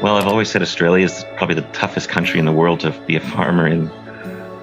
Well, I've always said Australia is probably the toughest country in the world to be a farmer in.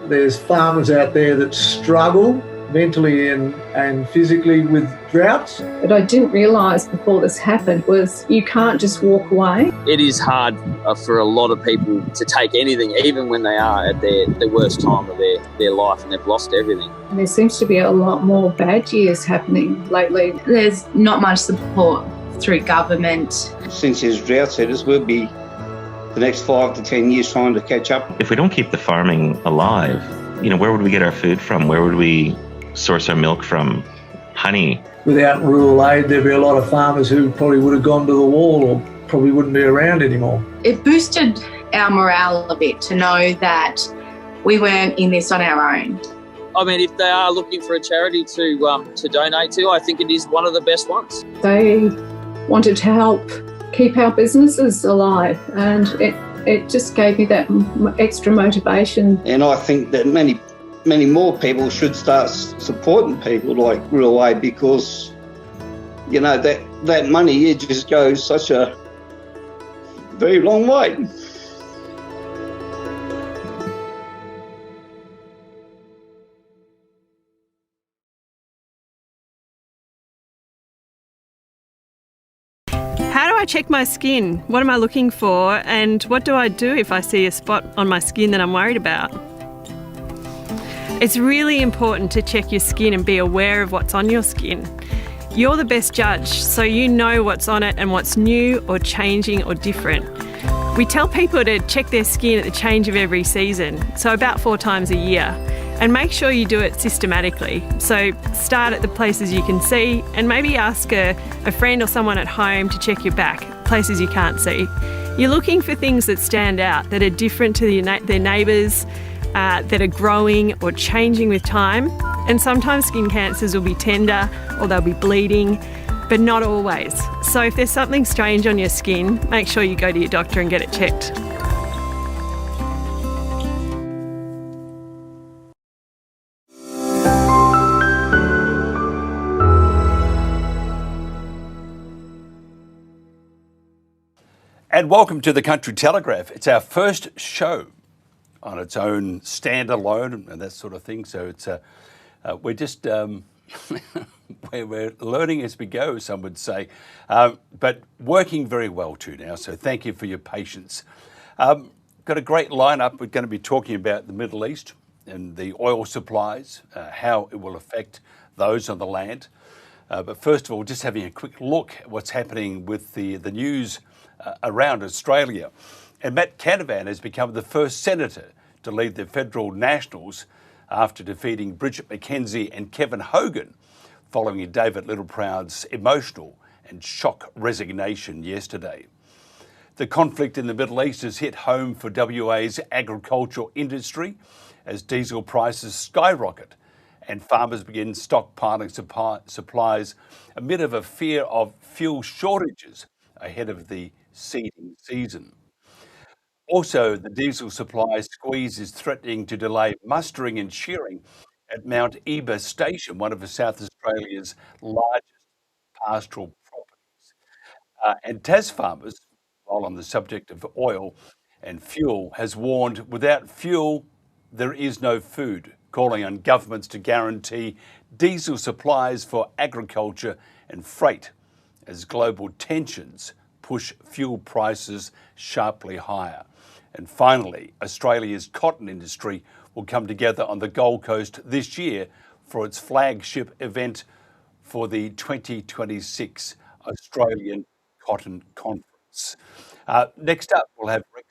There's farmers out there that struggle mentally and physically with droughts. What I didn't realise before this happened was you can't just walk away. It is hard for a lot of people to take anything, even when they are at their worst time of their life and they've lost everything. And there seems to be a lot more bad years happening lately. There's not much support through government. Since there's drought setters, we'll be the next 5 to 10 years trying to catch up. If we don't keep the farming alive, where would we get our food from? Where would we source our milk from? Honey. Without rural aid, there'd be a lot of farmers who probably would have gone to the wall or probably wouldn't be around anymore. It boosted our morale a bit to know that we weren't in this on our own. I mean, if they are looking for a charity to donate to, I think it is one of the best ones. They wanted to help keep our businesses alive, and it just gave me that extra motivation. And I think that many more people should start supporting people like Rural Aid, because, that money, it just goes such a very long way. How do I check my skin? What am I looking for? And what do I do if I see a spot on my skin that I'm worried about? It's really important to check your skin and be aware of what's on your skin. You're the best judge, so you know what's on it and what's new or changing or different. We tell people to check their skin at the change of every season, so about 4 times a year. And make sure you do it systematically. So start at the places you can see, and maybe ask a friend or someone at home to check your back, places you can't see. You're looking for things that stand out, that are different to their neighbours, that are growing or changing with time. And sometimes skin cancers will be tender or they'll be bleeding, but not always. So if there's something strange on your skin, make sure you go to your doctor and get it checked. And welcome to the Country Telegraph. It's our first show on its own, standalone and that sort of thing. So it's we're just we're learning as we go, some would say, but working very well too now. So thank you for your patience. Got a great lineup. We're going to be talking about the Middle East and the oil supplies, how it will affect those on the land. But first of all, just having a quick look at what's happening with the news around Australia. And Matt Canavan has become the first senator to lead the federal Nationals after defeating Bridget McKenzie and Kevin Hogan following David Littleproud's emotional and shock resignation yesterday. The conflict in the Middle East has hit home for WA's agricultural industry as diesel prices skyrocket and farmers begin stockpiling supplies amid of a fear of fuel shortages ahead of the seeding season. Also, the diesel supply squeeze is threatening to delay mustering and shearing at Mount Eba Station, one of South Australia's largest pastoral properties. And Tas Farmers, while on the subject of oil and fuel, has warned without fuel, there is no food, calling on governments to guarantee diesel supplies for agriculture and freight as global tensions push fuel prices sharply higher. And finally, Australia's cotton industry will come together on the Gold Coast this year for its flagship event for the 2026 Australian Cotton Conference. Next up, we'll have Rex.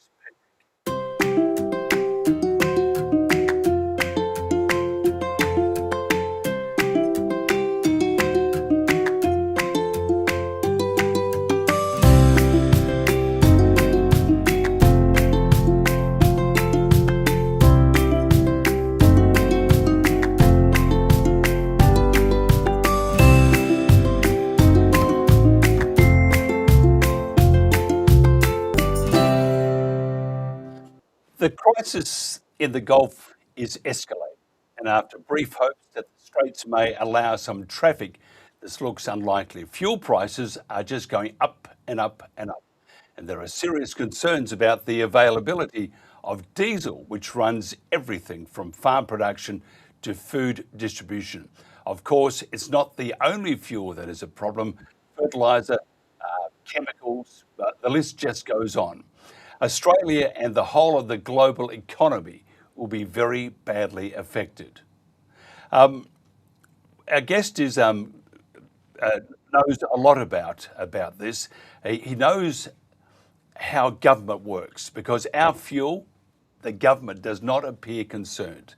The crisis in the Gulf is escalating, and after brief hopes that the Straits may allow some traffic, this looks unlikely. Fuel prices are just going up and up and up. And there are serious concerns about the availability of diesel, which runs everything from farm production to food distribution. Of course, it's not the only fuel that is a problem. Fertiliser, chemicals, the list just goes on. Australia and the whole of the global economy will be very badly affected. Our guest knows a lot about this. He knows how government works, because our fuel, the government does not appear concerned.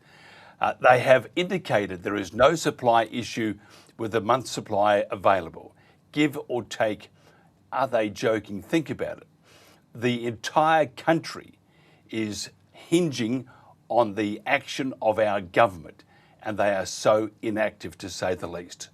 They have indicated there is no supply issue with a month's supply available. Give or take, are they joking? Think about it. The entire country is hinging on the action of our government, and they are so inactive, to say the least.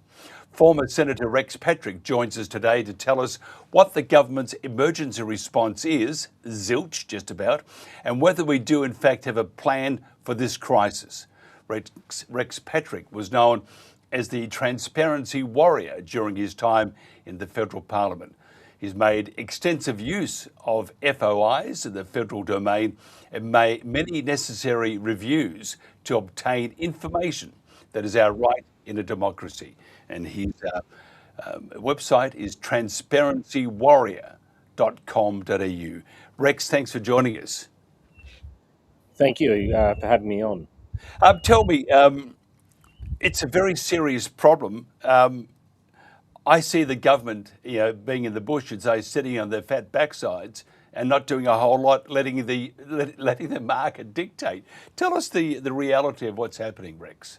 Former Senator Rex Patrick joins us today to tell us what the government's emergency response is, zilch just about, and whether we do in fact have a plan for this crisis. Rex Patrick was known as the transparency warrior during his time in the federal parliament. He's made extensive use of FOIs in the federal domain and made many necessary reviews to obtain information that is our right in a democracy. And his website is transparencywarrior.com.au. Rex, thanks for joining us. Thank you for having me on. Tell me, it's a very serious problem. I see the government, being in the bush, you'd say, sitting on their fat backsides and not doing a whole lot, letting the market dictate. Tell us the reality of what's happening, Rex.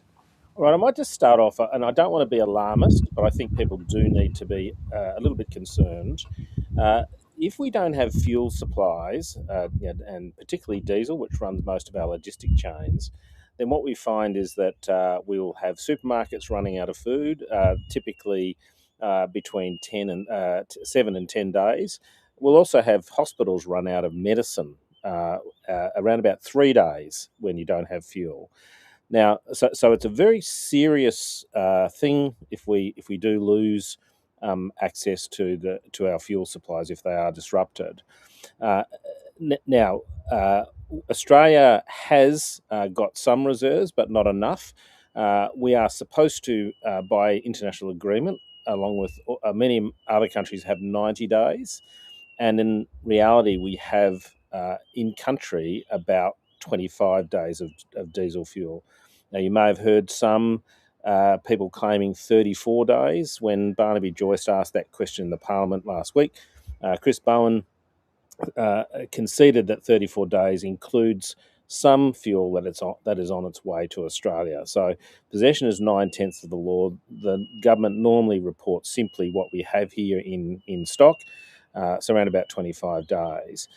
All right, I might just start off, and I don't want to be alarmist, but I think people do need to be a little bit concerned. If we don't have fuel supplies, and particularly diesel, which runs most of our logistic chains, then what we find is that we will have supermarkets running out of food, typically between 7 and 10 days. We'll also have hospitals run out of medicine around about 3 days when you don't have fuel. Now, so it's a very serious thing if we do lose access to our fuel supplies if they are disrupted. Now, Australia has got some reserves, but not enough. We are supposed to, by international agreement, along with many other countries, have 90 days. And in reality, we have in country about 25 days of diesel fuel. Now, you may have heard some people claiming 34 days. When Barnaby Joyce asked that question in the Parliament last week, Chris Bowen conceded that 34 days includes some fuel that is on its way to Australia. So possession is 9/10 of the law. The government normally reports simply what we have here in stock, so around about 25 days.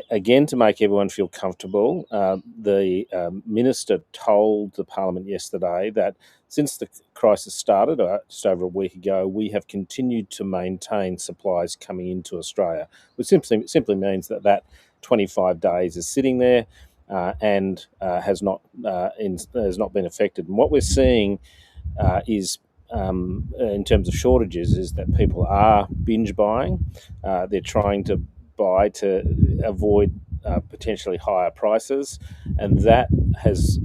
Again, to make everyone feel comfortable, the Minister told the Parliament yesterday that since the crisis started, just over a week ago, we have continued to maintain supplies coming into Australia, which simply means that 25 days is sitting there and has not been affected. And what we're seeing is, in terms of shortages, is that people are binge buying. They're trying to buy to avoid potentially higher prices, and that is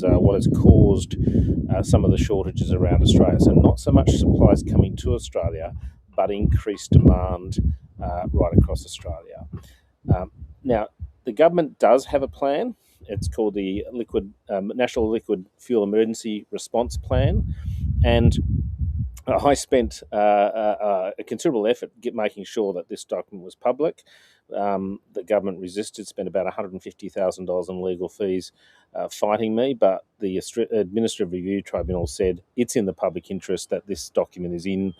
what has caused some of the shortages around Australia. So not so much supplies coming to Australia, but increased demand right across Australia. Now, the government does have a plan. It's called the National Liquid Fuel Emergency Response Plan, and I spent a considerable effort making sure that this document was public. The government resisted, spent about $150,000 in legal fees fighting me, but the Administrative Review Tribunal said it's in the public interest that this document is in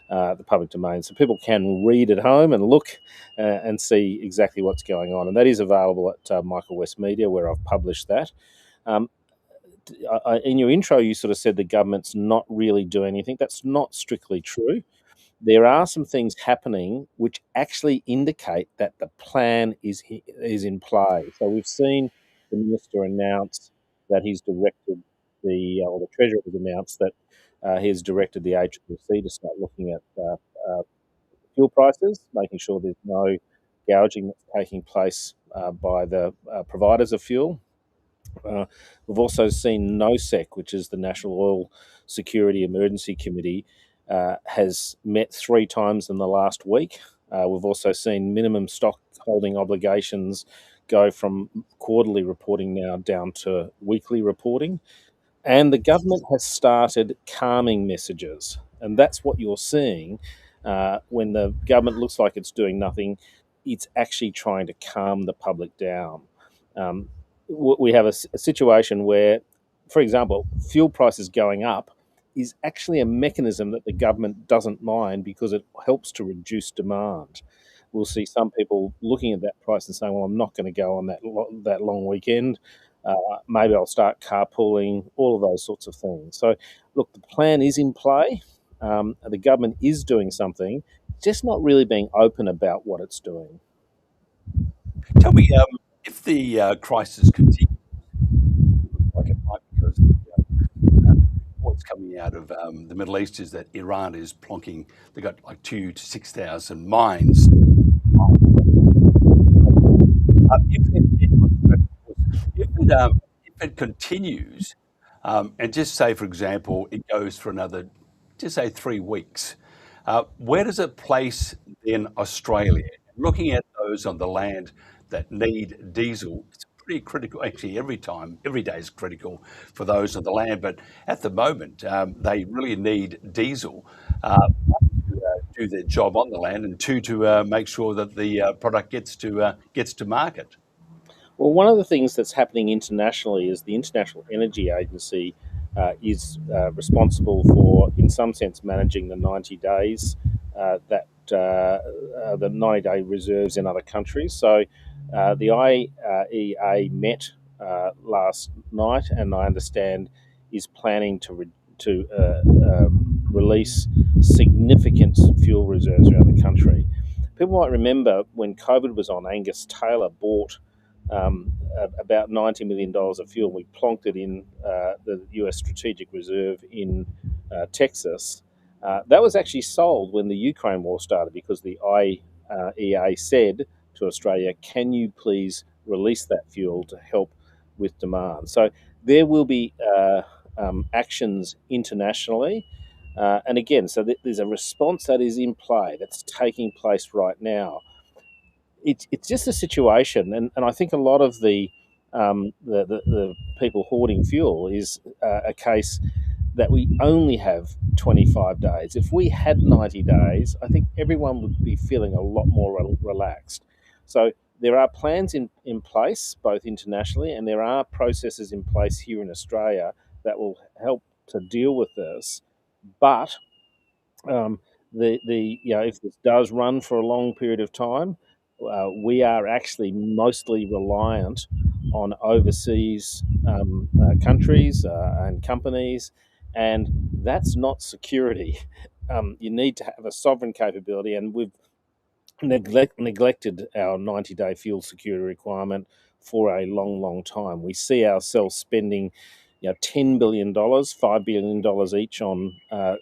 the public domain, so people can read at home and look and see exactly what's going on. And that is available at Michael West Media, where I've published that. In your intro, you sort of said the government's not really doing anything. That's not strictly true. There are some things happening which actually indicate that the plan is in play. So we've seen the minister announce that he's directed or the Treasurer has announced that he has directed the ACCC to start looking at fuel prices, making sure there's no gouging that's taking place by the providers of fuel. We've also seen NOSEC, which is the National Oil Security Emergency Committee, has met 3 times in the last week. We've also seen minimum stock holding obligations go from quarterly reporting now down to weekly reporting. And the government has started calming messages. And that's what you're seeing when the government looks like it's doing nothing. It's actually trying to calm the public down. We have a situation where, for example, fuel prices going up is actually a mechanism that the government doesn't mind because it helps to reduce demand. We'll see some people looking at that price and saying, well, I'm not going to go on that long weekend. Maybe I'll start carpooling, all of those sorts of things. So, look, the plan is in play. The government is doing something, just not really being open about what it's doing. Tell me, if the crisis continues, like it might, because what's coming out of the Middle East is that Iran is plonking, they've got like 2,000 to 6,000 mines. If it continues, and just say, for example, it goes for another, just say 3 weeks, where does it place then Australia? Looking at those on the land that need diesel, it's pretty critical. Actually, every day is critical for those on the land. But at the moment, they really need diesel to do their job on the land, and two, to make sure that the product gets to market. Well, one of the things that's happening internationally is the International Energy Agency is responsible for, in some sense, managing the 90 days the 90-day reserves in other countries. So the IEA met last night, and I understand is planning to release significant fuel reserves around the country. People might remember when COVID was on, Angus Taylor bought about $90 million of fuel. We plonked it in the US Strategic Reserve in Texas. That was actually sold when the Ukraine war started because the IEA said to Australia, can you please release that fuel to help with demand? So there will be actions internationally. And again, so there's a response that is in play, that's taking place right now. It's just a situation, and I think a lot of the people hoarding fuel is a case that we only have 25 days. If we had 90 days, I think everyone would be feeling a lot more relaxed. So there are plans in place, both internationally, and there are processes in place here in Australia that will help to deal with this. But if this does run for a long period of time, we are actually mostly reliant on overseas countries and companies, and that's not security. You need to have a sovereign capability, and we've neglected our 90-day fuel security requirement for a long, long time. We see ourselves spending $10 billion, $5 billion each on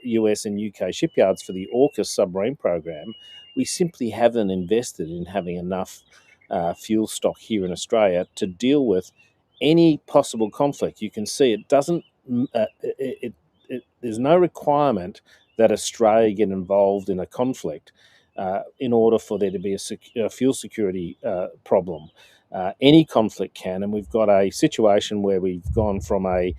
US and UK shipyards for the AUKUS submarine program. We simply haven't invested in having enough fuel stock here in Australia to deal with any possible conflict. You can see it doesn't. There's no requirement that Australia get involved in a conflict in order for there to be a fuel security problem. Any conflict can, and we've got a situation where we've gone from a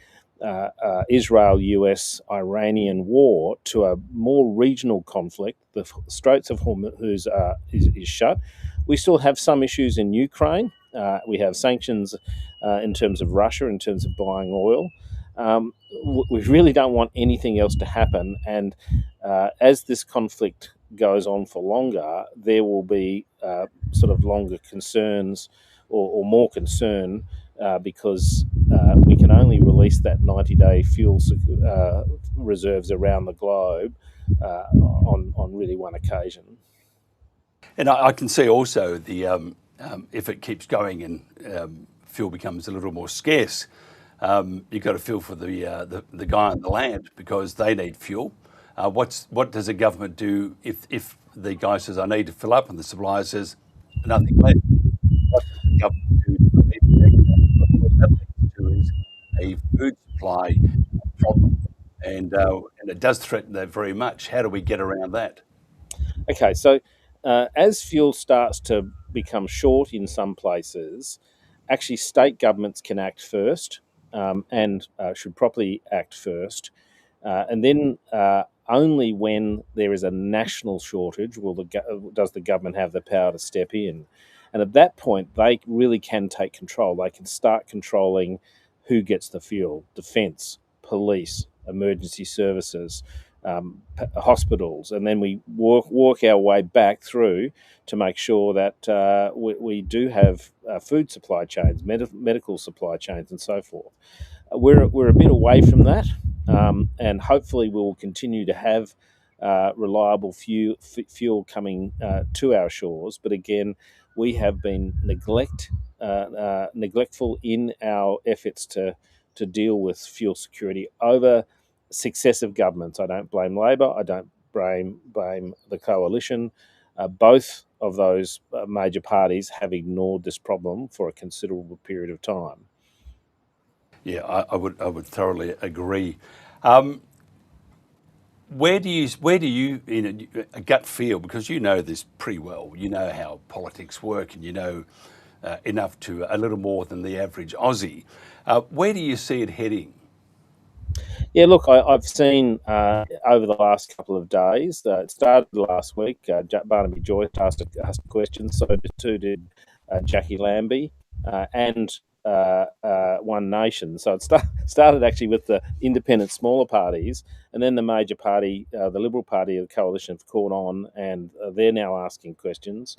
Israel-US-Iranian war to a more regional conflict. The Straits of Hormuz is shut. We still have some issues in Ukraine. We have sanctions in terms of Russia, in terms of buying oil. We really don't want anything else to happen, and as this conflict goes on for longer, there will be sort of longer concerns or more concern because we can only release that 90-day fuel reserves around the globe on really one occasion. And I can see also the if it keeps going and fuel becomes a little more scarce, you've got to feel for the guy on the land because they need fuel. What does the government do if the guy says, I need to fill up, and the supplier says, nothing left? What does the government do to alleviate that? What that leads to is a food supply problem, and it does threaten that very much. How do we get around that? Okay, so as fuel starts to become short in some places, actually state governments can act first, and should properly act first. And then only when there is a national shortage does the government have the power to step in. And at that point, they really can take control. They can start controlling who gets the fuel: defence, police, emergency services, hospitals, and then we walk our way back through to make sure that we do have food supply chains, medical supply chains, and so forth. We're a bit away from that, and hopefully we will continue to have reliable fuel coming to our shores. But again, we have been neglectful in our efforts to deal with fuel security over successive governments. I don't blame Labor. I don't blame the coalition. Both of those major parties have ignored this problem for a considerable period of time. Yeah, I would thoroughly agree. Where do you in a gut feel, because you know this pretty well, you know how politics work, and you know enough to a little more than the average Aussie. Where do you see it heading? Yeah, look, I've seen over the last couple of days, it started last week, Barnaby Joyce asked a question, so too did Jackie Lambie and One Nation. So it started actually with the independent smaller parties, and then the major party, the Liberal Party of the coalition, have caught on, and they're now asking questions.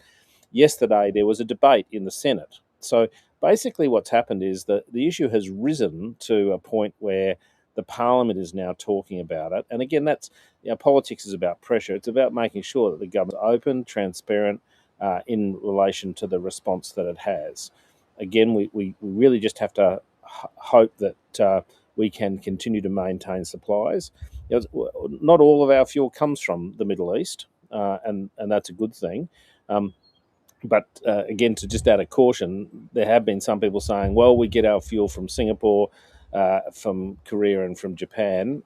Yesterday, there was a debate in the Senate. So basically what's happened is that the issue has risen to a point where the Parliament is now talking about it. And again, that's, politics is about pressure. It's about making sure that the government's open, transparent in relation to the response that it has. Again, we really just have to hope that we can continue to maintain supplies. Not all of our fuel comes from the Middle East, and that's a good thing. But again, to just add a caution, there have been some people saying, well, we get our fuel from Singapore, from Korea, and from Japan.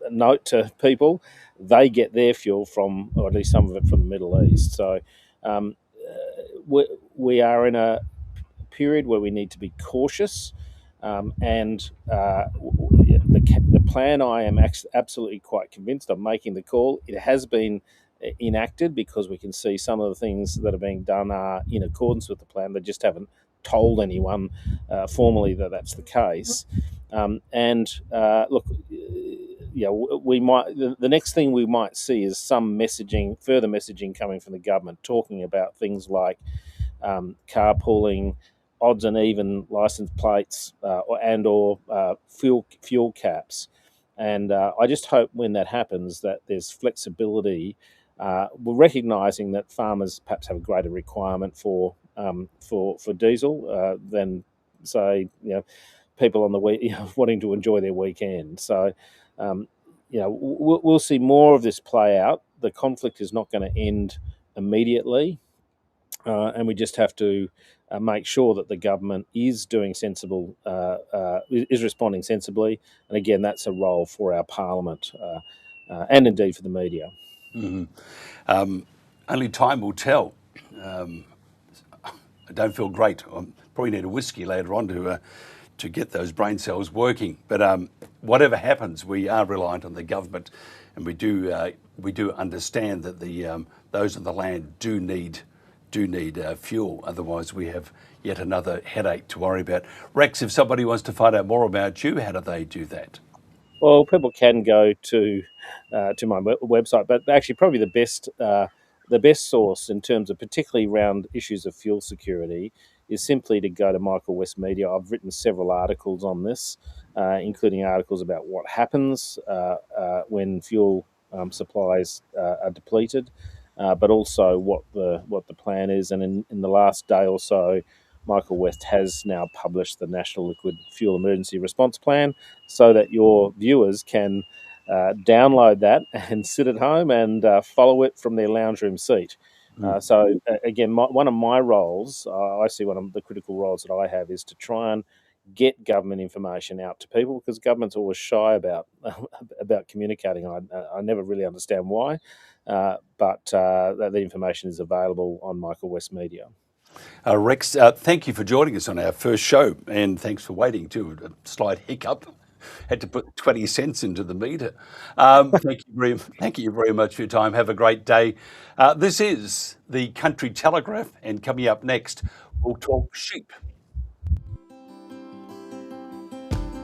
Note to people, they get their fuel from, or at least some of it, from the Middle East. So we are in a period where we need to be cautious, and the plan, I am absolutely quite convinced of making the call. It has been enacted because we can see some of the things that are being done are in accordance with the plan. They just haven't told anyone formally that that's the case. Look, we might. The next thing we might see is some messaging, further messaging coming from the government, talking about things like carpooling, odds and even license plates, or fuel caps. And I just hope when that happens that there's flexibility. We're recognising that farmers perhaps have a greater requirement for diesel than, say, people on the wanting to enjoy their weekend. So, we'll see more of this play out. The conflict is not going to end immediately, and we just have to make sure that the government is doing sensible, is responding sensibly. And again, that's a role for our Parliament and indeed for the media. Mm-hmm. Only time will tell. I don't feel great. I probably need a whiskey later on to get those brain cells working. But whatever happens, we are reliant on the government, and we do understand that those on the land do need fuel. Otherwise, we have yet another headache to worry about. Rex, if somebody wants to find out more about you, how do they do that? Well, people can go to my website, but actually probably the best source in terms of particularly around issues of fuel security is simply to go to Michael West Media. I've written several articles on this, including articles about what happens when fuel supplies are depleted, but also what the plan is. And in the last day or so, Michael West has now published the National Liquid Fuel Emergency Response Plan, so that your viewers can download that and sit at home and follow it from their lounge room seat. So again, one of my roles, I see one of the critical roles that I have is to try and get government information out to people, because government's always shy about communicating. I never really understand why, but the information is available on Michael West Media. Rex, thank you for joining us on our first show, and thanks for waiting too. A slight hiccup. Had to put 20 cents into the meter. Thank you very much for your time. Have a great day. This is the Country Telegraph, and coming up next, we'll talk sheep.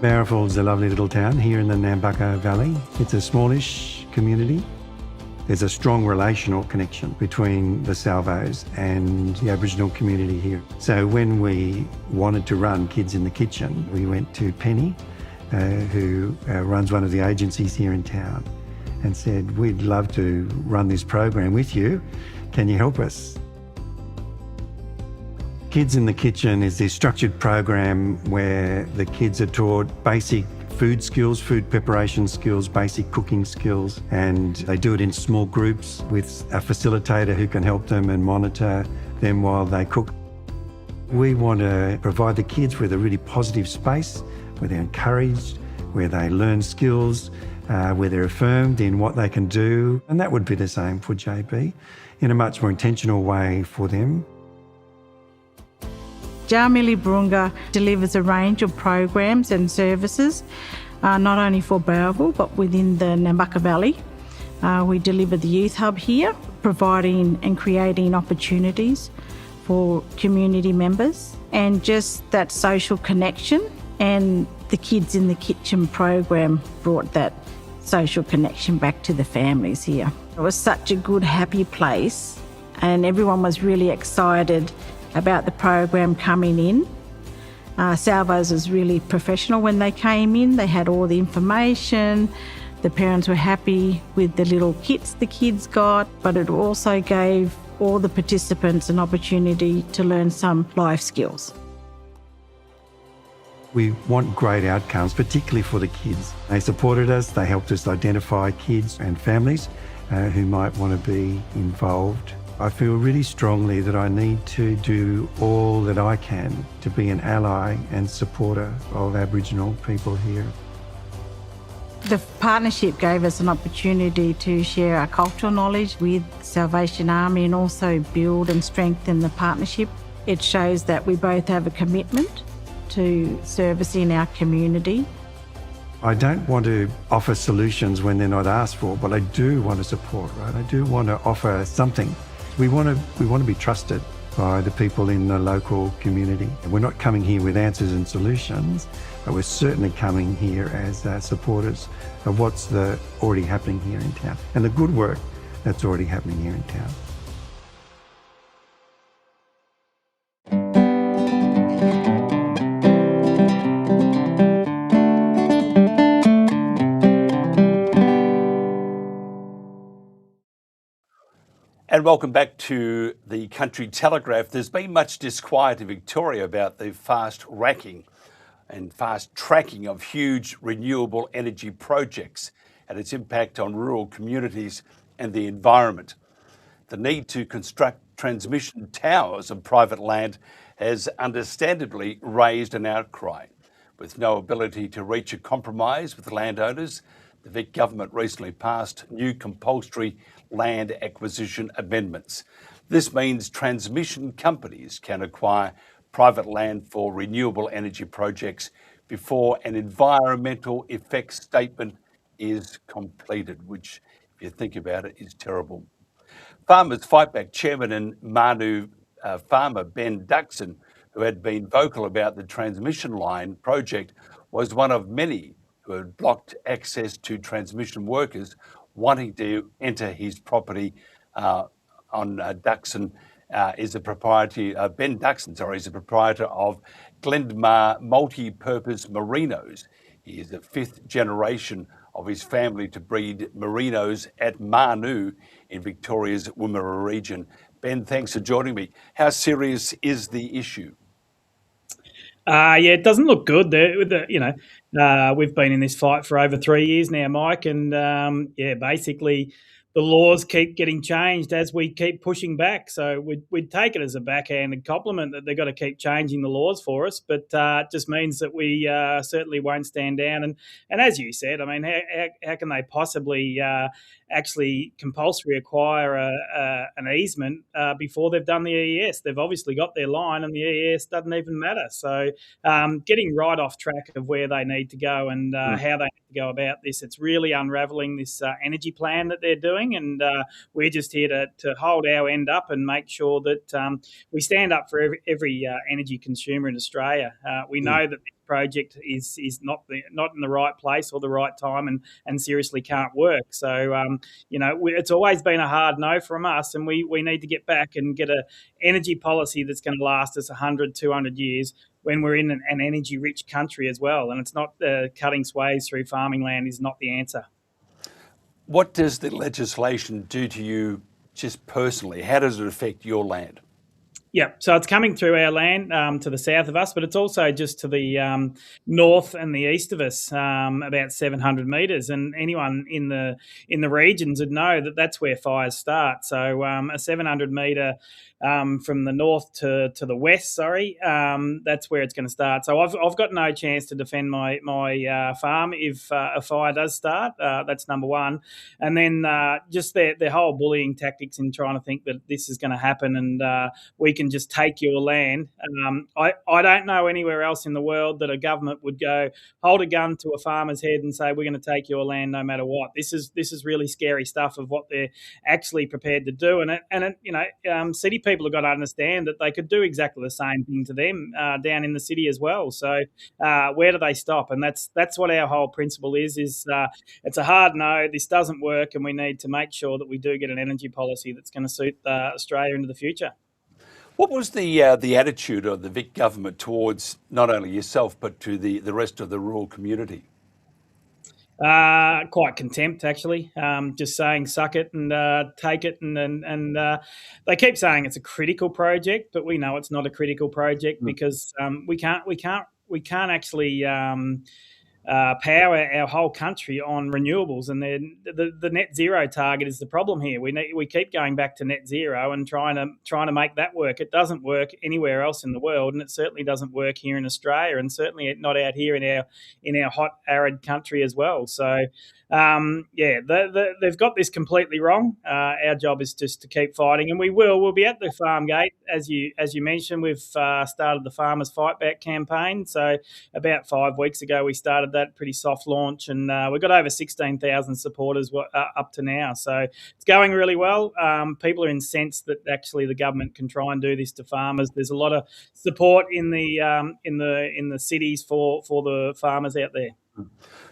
Barrafield's a lovely little town here in the Nambucca Valley. It's a smallish community. There's a strong relational connection between the Salvos and the Aboriginal community here. So when we wanted to run Kids in the Kitchen, we went to Penny, who runs one of the agencies here in town, and said, "We'd love to run this program with you. Can you help us?" Kids in the Kitchen is this structured program where the kids are taught basic food skills, food preparation skills, basic cooking skills, and they do it in small groups with a facilitator who can help them and monitor them while they cook. We want to provide the kids with a really positive space where they're encouraged, where they learn skills, where they're affirmed in what they can do. And that would be the same for JB, in a much more intentional way for them. Jamili Burunga delivers a range of programs and services, not only for Barraville but within the Nambucca Valley. We deliver the Youth Hub here, providing and creating opportunities for community members, and just that social connection. And the Kids in the Kitchen program brought that social connection back to the families here. It was such a good, happy place, and everyone was really excited about the program coming in. Salvos was really professional when they came in. They had all the information. The parents were happy with the little kits the kids got, but it also gave all the participants an opportunity to learn some life skills. We want great outcomes, particularly for the kids. They supported us, they helped us identify kids and families who might want to be involved. I feel really strongly that I need to do all that I can to be an ally and supporter of Aboriginal people here. The partnership gave us an opportunity to share our cultural knowledge with Salvation Army and also build and strengthen the partnership. It shows that we both have a commitment to servicing our community. I don't want to offer solutions when they're not asked for, but I do want to support, right? I do want to offer something. We want to be trusted by the people in the local community. We're not coming here with answers and solutions, but we're certainly coming here as supporters of what's already happening here in town and the good work that's already happening here in town. And welcome back to the Country Telegraph. There's been much disquiet in Victoria about the fast racking and fast tracking of huge renewable energy projects and its impact on rural communities and the environment. The need to construct transmission towers on private land has understandably raised an outcry. With no ability to reach a compromise with landowners, the Vic government recently passed new compulsory land acquisition amendments. This means transmission companies can acquire private land for renewable energy projects before an environmental effects statement is completed, which, if you think about it, is terrible. Farmers Fight Back chairman and Manu farmer Ben Duxon, who had been vocal about the transmission line project, was one of many who had blocked access to transmission workers wanting to enter his property. Duxon is a proprietor. Ben Duxon, is a proprietor of Glendmar Multi-Purpose Merinos. He is the fifth generation of his family to breed merinos at Manu in Victoria's Wimmera region. Ben, thanks for joining me. How serious is the issue? Yeah, it doesn't look good. We've been in this fight for over 3 years now, Mike, and basically the laws keep getting changed as we keep pushing back. So we'd take it as a backhanded compliment that they've got to keep changing the laws for us, but it just means that we certainly won't stand down. And as you said, I mean, how can they possibly actually compulsory acquire an easement before they've done the EES? They've obviously got their line, and the EES doesn't even matter. So getting right off track of where they need to go and how they need to go about this. It's really unravelling this energy plan that they're doing, and we're just here to hold our end up and make sure that we stand up for every energy consumer in Australia. We know that this project is not in the right place or the right time, and seriously can't work. So it's always been a hard no from us, and we need to get back and get an energy policy that's going to last us 100, 200 years when we're in an energy-rich country as well. And it's not cutting swathes through farming land is not the answer. What does the legislation do to you just personally? How does it affect your land? Yeah, so it's coming through our land to the south of us, but it's also just to the north and the east of us, about 700 metres. And anyone in the regions would know that that's where fires start. So a 700 metre from the north to the west, that's where it's going to start. So I've got no chance to defend my farm if a fire does start. That's number one. And then just their whole bullying tactics in trying to think that this is going to happen and we can just take your land. I don't know anywhere else in the world that a government would go hold a gun to a farmer's head and say, we're going to take your land no matter what. This is really scary stuff of what they're actually prepared to do. And city people have got to understand that they could do exactly the same thing to them down in the city as well. So where do they stop? And that's what our whole principle is it's a hard no, this doesn't work, and we need to make sure that we do get an energy policy that's going to suit Australia into the future. What was the attitude of the Vic government towards not only yourself but to the rest of the rural community? Quite contempt, actually. Just saying suck it and take it, and they keep saying it's a critical project, but we know it's not a critical project because we can't actually power our whole country on renewables, and then the net zero target is the problem here. We keep going back to net zero and trying to make that work. It doesn't work anywhere else in the world, and it certainly doesn't work here in Australia, and certainly not out here in our hot arid country as well. So they've got this completely wrong. Our job is just to keep fighting, and we'll be at the farm gate as you mentioned. We've started the Farmers Fight Back campaign. So about 5 weeks ago we started that pretty soft launch, and we've got over 16,000 supporters up to now. So it's going really well. People are incensed that actually the government can try and do this to farmers. There's a lot of support in the cities for the farmers out there.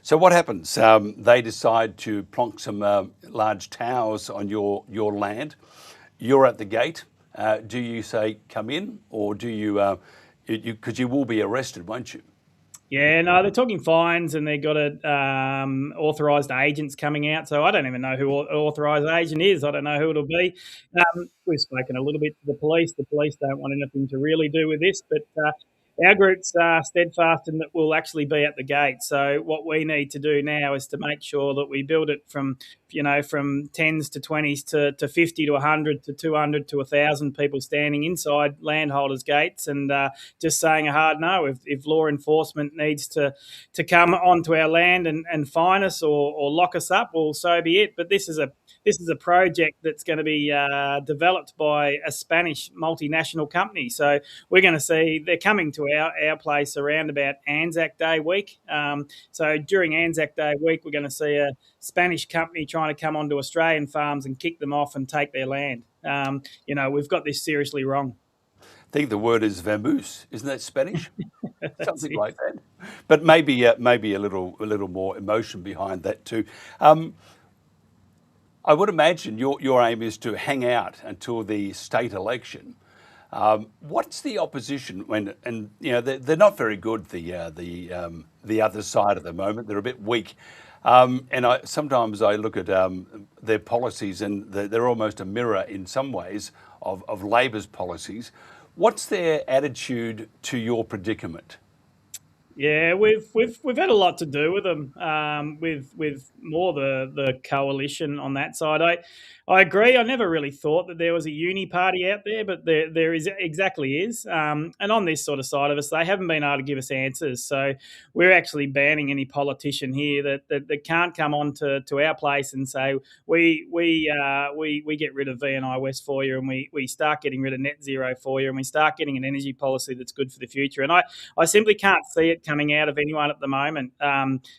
So what happens? They decide to plonk some large towers on your land. You're at the gate. Do you say come in, or do you? Because you will be arrested, won't you? Yeah, no, they're talking fines, and they've got authorised agents coming out. So I don't even know who authorised agent is. I don't know who it'll be. We've spoken a little bit to the police. The police don't want anything to really do with this, but our group's steadfast in that we'll actually be at the gate. So what we need to do now is to make sure that we build it from 10s to 20s to 50 to 100 to 200 to 1,000 people standing inside landholders' gates and just saying a hard no. If law enforcement needs to come onto our land and fine us or lock us up, well, so be it. But this is a project that's going to be developed by a Spanish multinational company. So we're going to see they're coming to our place around about Anzac Day week. So during Anzac Day week, we're going to see a Spanish company trying to come onto Australian farms and kick them off and take their land. We've got this seriously wrong. I think the word is vamoose. Isn't that Spanish? Something like that. But maybe a little more emotion behind that too. I would imagine your aim is to hang out until the state election. What's the opposition they're not very good, the other side at the moment. They're a bit weak. And sometimes I look at their policies, and they're almost a mirror in some ways of Labor's policies. What's their attitude to your predicament? Yeah, we've had a lot to do with them, with more the coalition on that side. I agree. I never really thought that there was a uni party out there, but there is exactly is. And on this sort of side of us, they haven't been able to give us answers. So we're actually banning any politician here that can't come on to our place and say we get rid of V&I West for you, and we start getting rid of net zero for you, and we start getting an energy policy that's good for the future. And I simply can't see it coming out of anyone at the moment.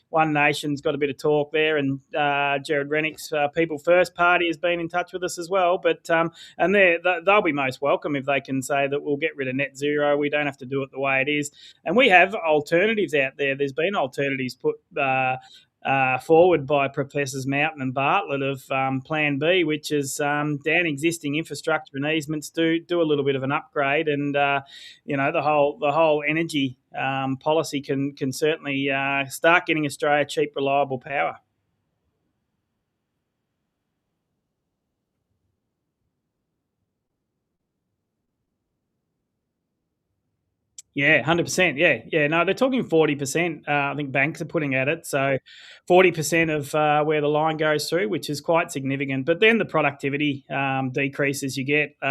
One Nation's got a bit of talk there, and Jared Rennick's People First Party has been in touch with us as well. But and they'll be most welcome if they can say that we'll get rid of net zero. We don't have to do it the way it is, and we have alternatives out there. There's been alternatives put forward by Professors Mountain and Bartlett of Plan B, which is down existing infrastructure and easements, do a little bit of an upgrade, and the whole energy policy can certainly start getting Australia cheap, reliable power. Yeah, 100%. Yeah. No, they're talking 40%. I think banks are putting at it. So 40% of where the line goes through, which is quite significant. But then the productivity decreases you get. They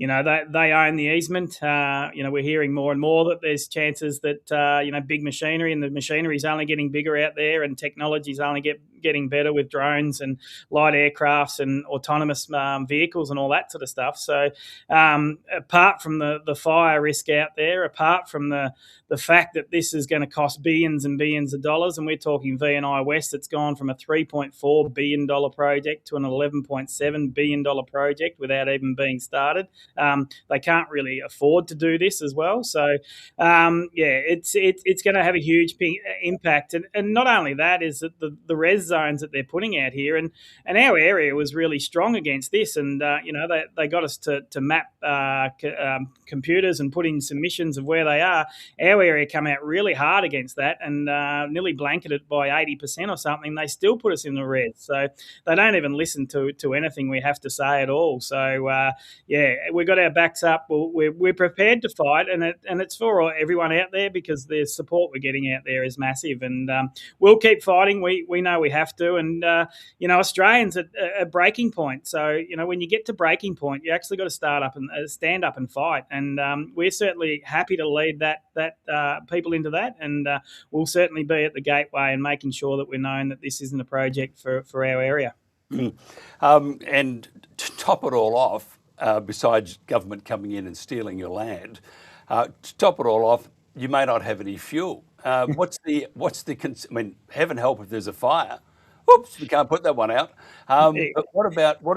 own the easement. We're hearing more and more that there's chances that, big machinery, and the machinery is only getting bigger out there, and technology is only getting better with drones and light aircrafts and autonomous vehicles and all that sort of stuff. So apart from the fire risk out there, apart from the fact that this is going to cost billions and billions of dollars, and we're talking V&I West, it's gone from a $3.4 billion project to an $11.7 billion project without even being started. They can't really afford to do this as well. So, it's going to have a huge impact. And not only that, is that the res zones that they're putting out here, and our area was really strong against this, and they got us to map computers and put in submissions of where they are. Our area come out really hard against that, and nearly blanketed by 80% or something. They still put us in the red, so they don't even listen to anything we have to say at all. So we've got our backs up. We're prepared to fight, and it's for everyone out there, because the support we're getting out there is massive, and we'll keep fighting. We know we have to, and Australians at breaking point. So when you get to breaking point, you actually got to stand up and fight, and we're certainly happy to lead that people into that, and we'll certainly be at the gateway and making sure that we're known that this isn't a project for our area. And to top it all off, besides government coming in and stealing your land, to top it all off, you may not have any fuel. What's the I mean, heaven help if there's a fire. Oops, we can't put that one out. But what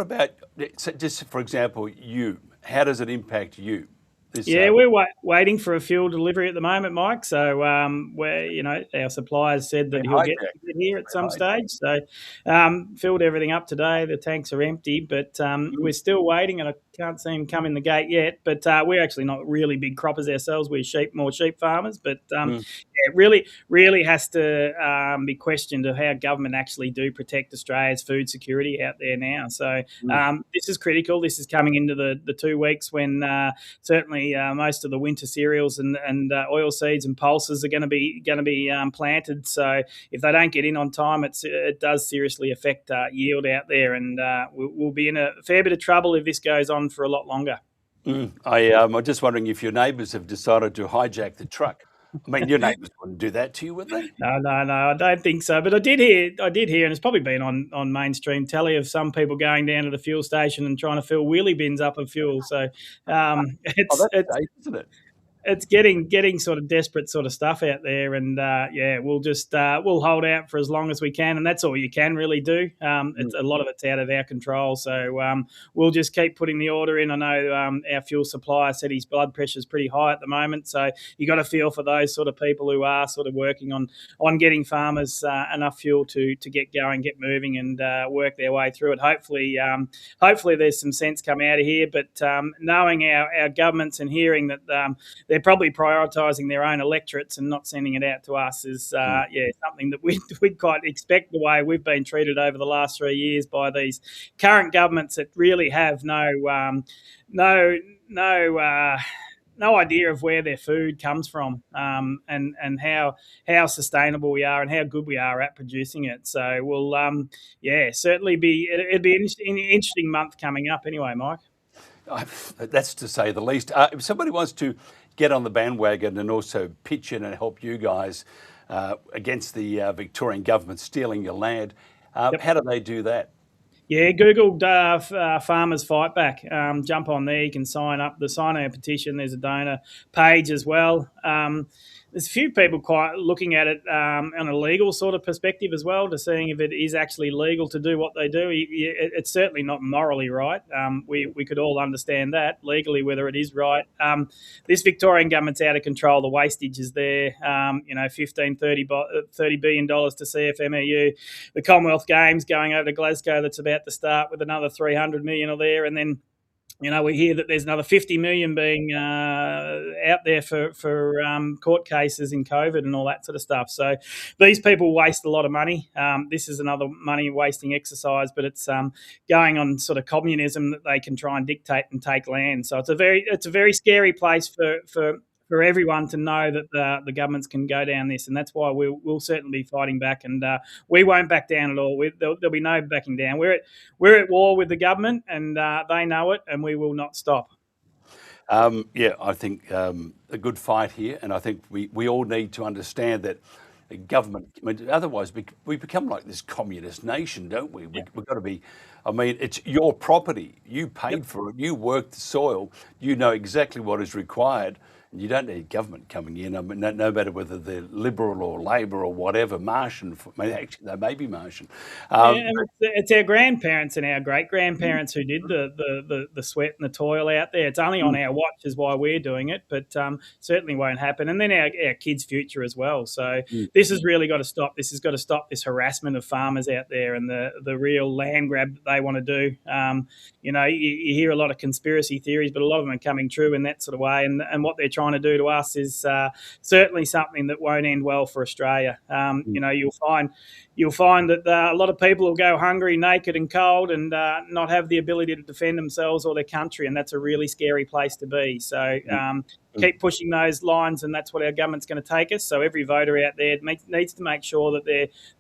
about just for example, you? How does it impact you? We're waiting for a fuel delivery at the moment, Mike. So our suppliers said that he'll get here at some stage. So filled everything up today. The tanks are empty, but we're still waiting, and I can't see him come in the gate yet. But we're actually not really big croppers ourselves. We're more sheep farmers, but it really has to be questioned of how government actually do protect Australia's food security out there now. So this is critical. This is coming into the 2 weeks when certainly most of the winter cereals and oil seeds and pulses are going to be planted. So if they don't get in on time, it does seriously affect yield out there, and we'll be in a fair bit of trouble if this goes on for a lot longer. I'm just wondering if your neighbours have decided to hijack the truck. I mean, your neighbours wouldn't do that to you, would they? No, I don't think so. But I did hear, and it's probably been on mainstream telly, of some people going down to the fuel station and trying to fill wheelie bins up of fuel. So that's safe, isn't it? It's getting sort of desperate sort of stuff out there, and we'll just we'll hold out for as long as we can, and that's all you can really do. It's a lot of it's out of our control, so we'll just keep putting the order in. I know our fuel supplier said his blood pressure is pretty high at the moment, so you got to feel for those sort of people who are sort of working on getting farmers enough fuel to get going, get moving, and work their way through it. Hopefully there's some sense come out of here, but knowing our governments and hearing that they're probably prioritising their own electorates and not sending it out to us is something that we'd quite expect, the way we've been treated over the last 3 years by these current governments that really have no no idea of where their food comes from, and how sustainable we are and how good we are at producing it. So we'll certainly it'd be an interesting month coming up anyway, Mike. That's to say the least. If somebody wants to get on the bandwagon and also pitch in and help you guys against the Victorian government stealing your land, how do they do that? Yeah, Google Farmers Fight Back. Jump on there. You can sign up. Sign a petition. There's a donor page as well. There's a few people quite looking at it on a legal sort of perspective as well, to seeing if it is actually legal to do what they do. It's certainly not morally right. We could all understand that legally whether it is right. This Victorian government's out of control. The wastage is there. $15, $30 billion to CFMEU. The Commonwealth Games going over to Glasgow, that's about to start, with another 300 million there, and then we hear that there's another 50 million being out there for court cases in COVID and all that sort of stuff. So these people waste a lot of money. This is another money wasting exercise, but it's going on sort of communism, that they can try and dictate and take land. So it's a very scary place for everyone to know that the governments can go down this, and that's why we'll certainly be fighting back, and we won't back down at all. There'll be no backing down. We're at war with the government, and they know it, and we will not stop. I think a good fight here, and I think we all need to understand that government, otherwise we become like this communist nation, don't we? We've got to be, it's your property. You paid for it. You worked the soil. You know exactly what is required. You don't need government coming in. No matter whether they're Liberal or Labor or whatever, Martian. Actually, they may be Martian. It's our grandparents and our great-grandparents who did the sweat and the toil out there. It's only on our watch is why we're doing it, but certainly won't happen. And then our kids' future as well. So this has really got to stop. This has got to stop this harassment of farmers out there and the real land grab that they want to do. You hear a lot of conspiracy theories, but a lot of them are coming true in that sort of way. And what they're trying to do to us is certainly something that won't end well for Australia. You'll find that a lot of people will go hungry, naked and cold, and not have the ability to defend themselves or their country, and that's a really scary place to be. So keep pushing those lines, and that's what our government's going to take us. So every voter out there needs to make sure that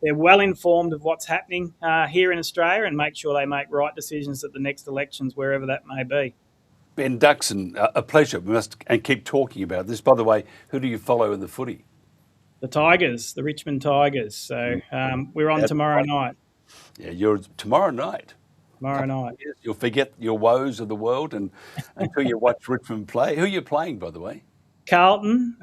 they're well informed of what's happening here in Australia, and make sure they make right decisions at the next elections, wherever that may be. Ben Duxon, a pleasure. We must and keep talking about this. By the way, who do you follow in the footy? The Tigers, the Richmond Tigers. So we're on tomorrow night. Yeah, you're tomorrow night. Tomorrow night. You'll forget your woes of the world until you watch Richmond play. Who are you playing, by the way? Carlton.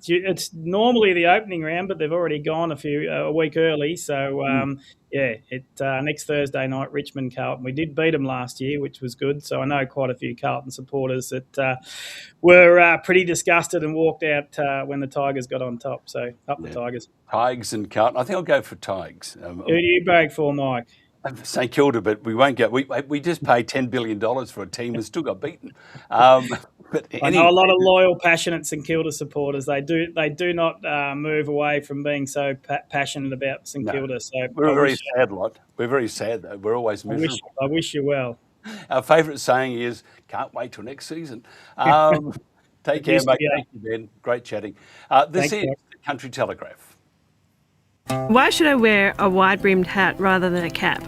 It's normally the opening round, but they've already gone a week early. So next Thursday night, Richmond Carlton. We did beat them last year, which was good. So I know quite a few Carlton supporters that were pretty disgusted and walked out when the Tigers got on top. So the Tigers. Tigers and Carlton. I think I'll go for Tigers. Who do you break for, Mike? St Kilda, but we won't go. We just paid $10 billion for a team and still got beaten. But I know a lot of loyal, passionate St Kilda supporters. They do not move away from being so passionate about St Kilda. So we're a very sad lot. We're very sad though. We're always miserable. I wish you well. Our favourite saying is, "Can't wait till next season." Take care, mate. Thank you, Ben. Great chatting. This is the Country Telegraph. Why should I wear a wide-brimmed hat rather than a cap?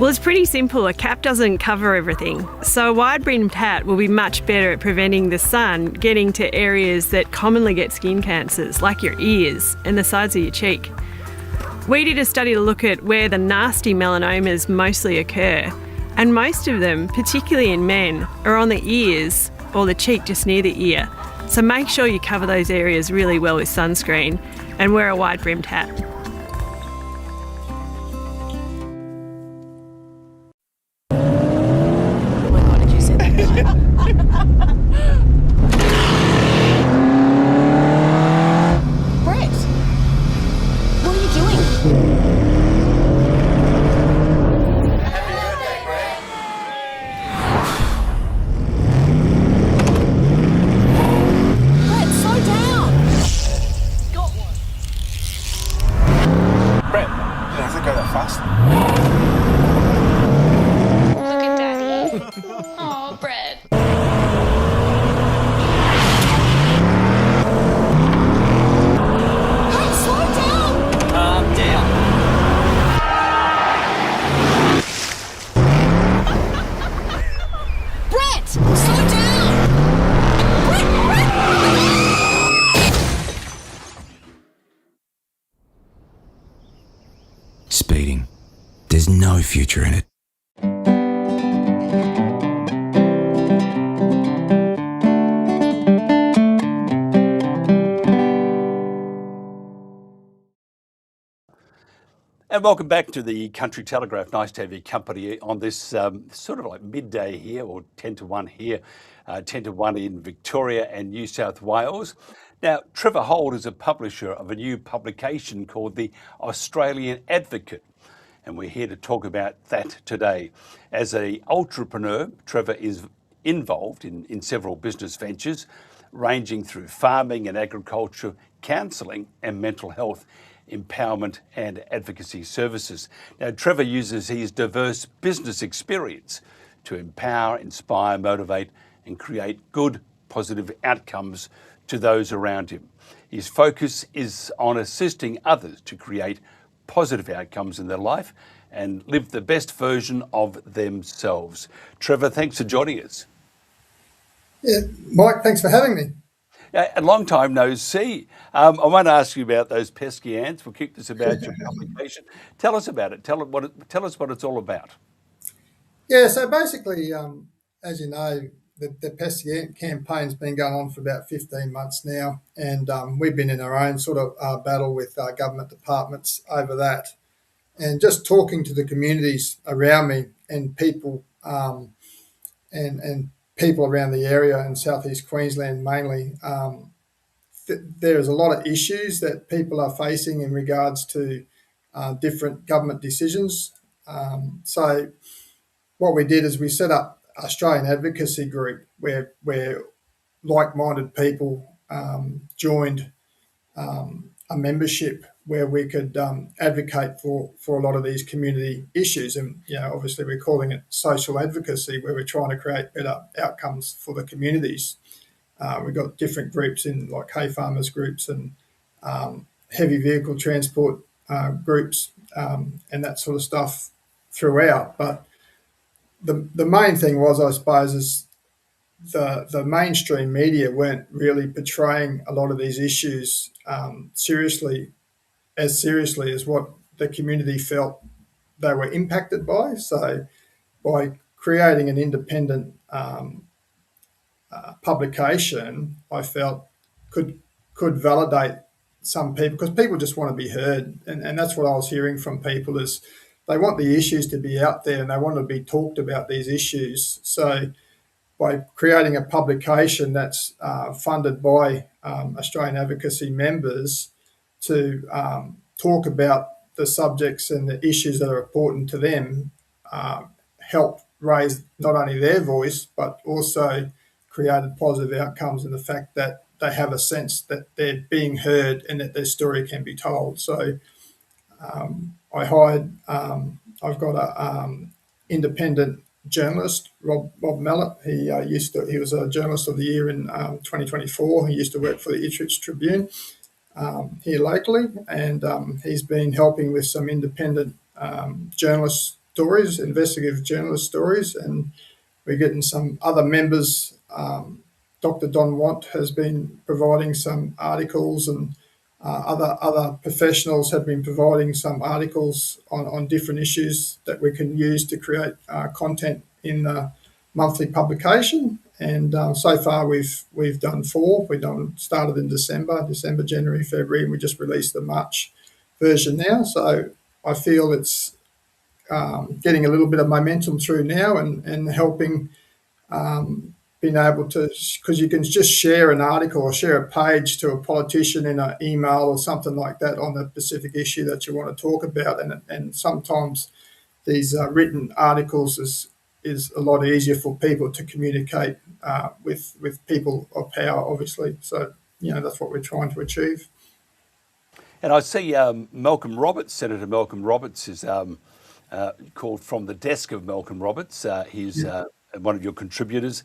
Well, it's pretty simple. A cap doesn't cover everything. So a wide-brimmed hat will be much better at preventing the sun getting to areas that commonly get skin cancers, like your ears and the sides of your cheek. We did a study to look at where the nasty melanomas mostly occur, and most of them, particularly in men, are on the ears or the cheek just near the ear. So make sure you cover those areas really well with sunscreen and wear a wide-brimmed hat. Speeding. There's no future in it. And welcome back to the Country Telegraph. Nice to have your company on this sort of like midday here, or 10 to 1 here, 10 to 1 in Victoria and New South Wales. Now, Trevor Holt is a publisher of a new publication called the Australian Advocate, and we're here to talk about that today. As an entrepreneur, Trevor is involved in several business ventures, ranging through farming and agriculture, counselling and mental health, empowerment and advocacy services. Now, Trevor uses his diverse business experience to empower, inspire, motivate and create good, positive outcomes to those around him. His focus is on assisting others to create positive outcomes in their life and live the best version of themselves. Trevor, thanks for joining us. Yeah, Mike, thanks for having me. A long time no see. I want to ask you about those pesky ants. We'll keep this about your publication. Tell us about it. Tell us what it's all about. Yeah, so basically, as you know, the pesky ant campaign's been going on for about 15 months now, and we've been in our own sort of battle with government departments over that. And just talking to the communities around me and people and people around the area in southeast Queensland mainly, there's a lot of issues that people are facing in regards to different government decisions. So what we did is we set up Australian advocacy group where like-minded people joined a membership where we could advocate for a lot of these community issues. And, obviously we're calling it social advocacy, where we're trying to create better outcomes for the communities. We've got different groups in like hay farmers groups and heavy vehicle transport groups and that sort of stuff throughout. But the main thing was, I suppose, is the mainstream media weren't really portraying a lot of these issues seriously as what the community felt they were impacted by. So by creating an independent publication, I felt could validate some people, because people just want to be heard, and that's what I was hearing from people, is they want the issues to be out there and they want to be talked about, these issues. So by creating a publication that's funded by Australian advocacy members to talk about the subjects and the issues that are important to them, help raise not only their voice but also created positive outcomes in the fact that they have a sense that they're being heard and that their story can be told. So I hired, I've got a independent journalist, Rob Mallett. He was a journalist of the year in 2024. He used to work for the Ipswich Tribune here locally, and he's been helping with some independent journalist stories, investigative journalist stories, and we're getting some other members. Dr. Don Want has been providing some articles, and other professionals have been providing some articles on different issues that we can use to create content in the monthly publication. And so far we've done 4. Started in December, January, February, and we just released the March version now. So I feel it's getting a little bit of momentum through now and helping being able to, because you can just share an article or share a page to a politician in an email or something like that on the specific issue that you want to talk about, and sometimes these written articles is a lot easier for people to communicate with people of power, obviously. So that's what we're trying to achieve. And I see Malcolm Roberts, Senator Malcolm Roberts, is called from the desk of Malcolm Roberts. He's one of your contributors.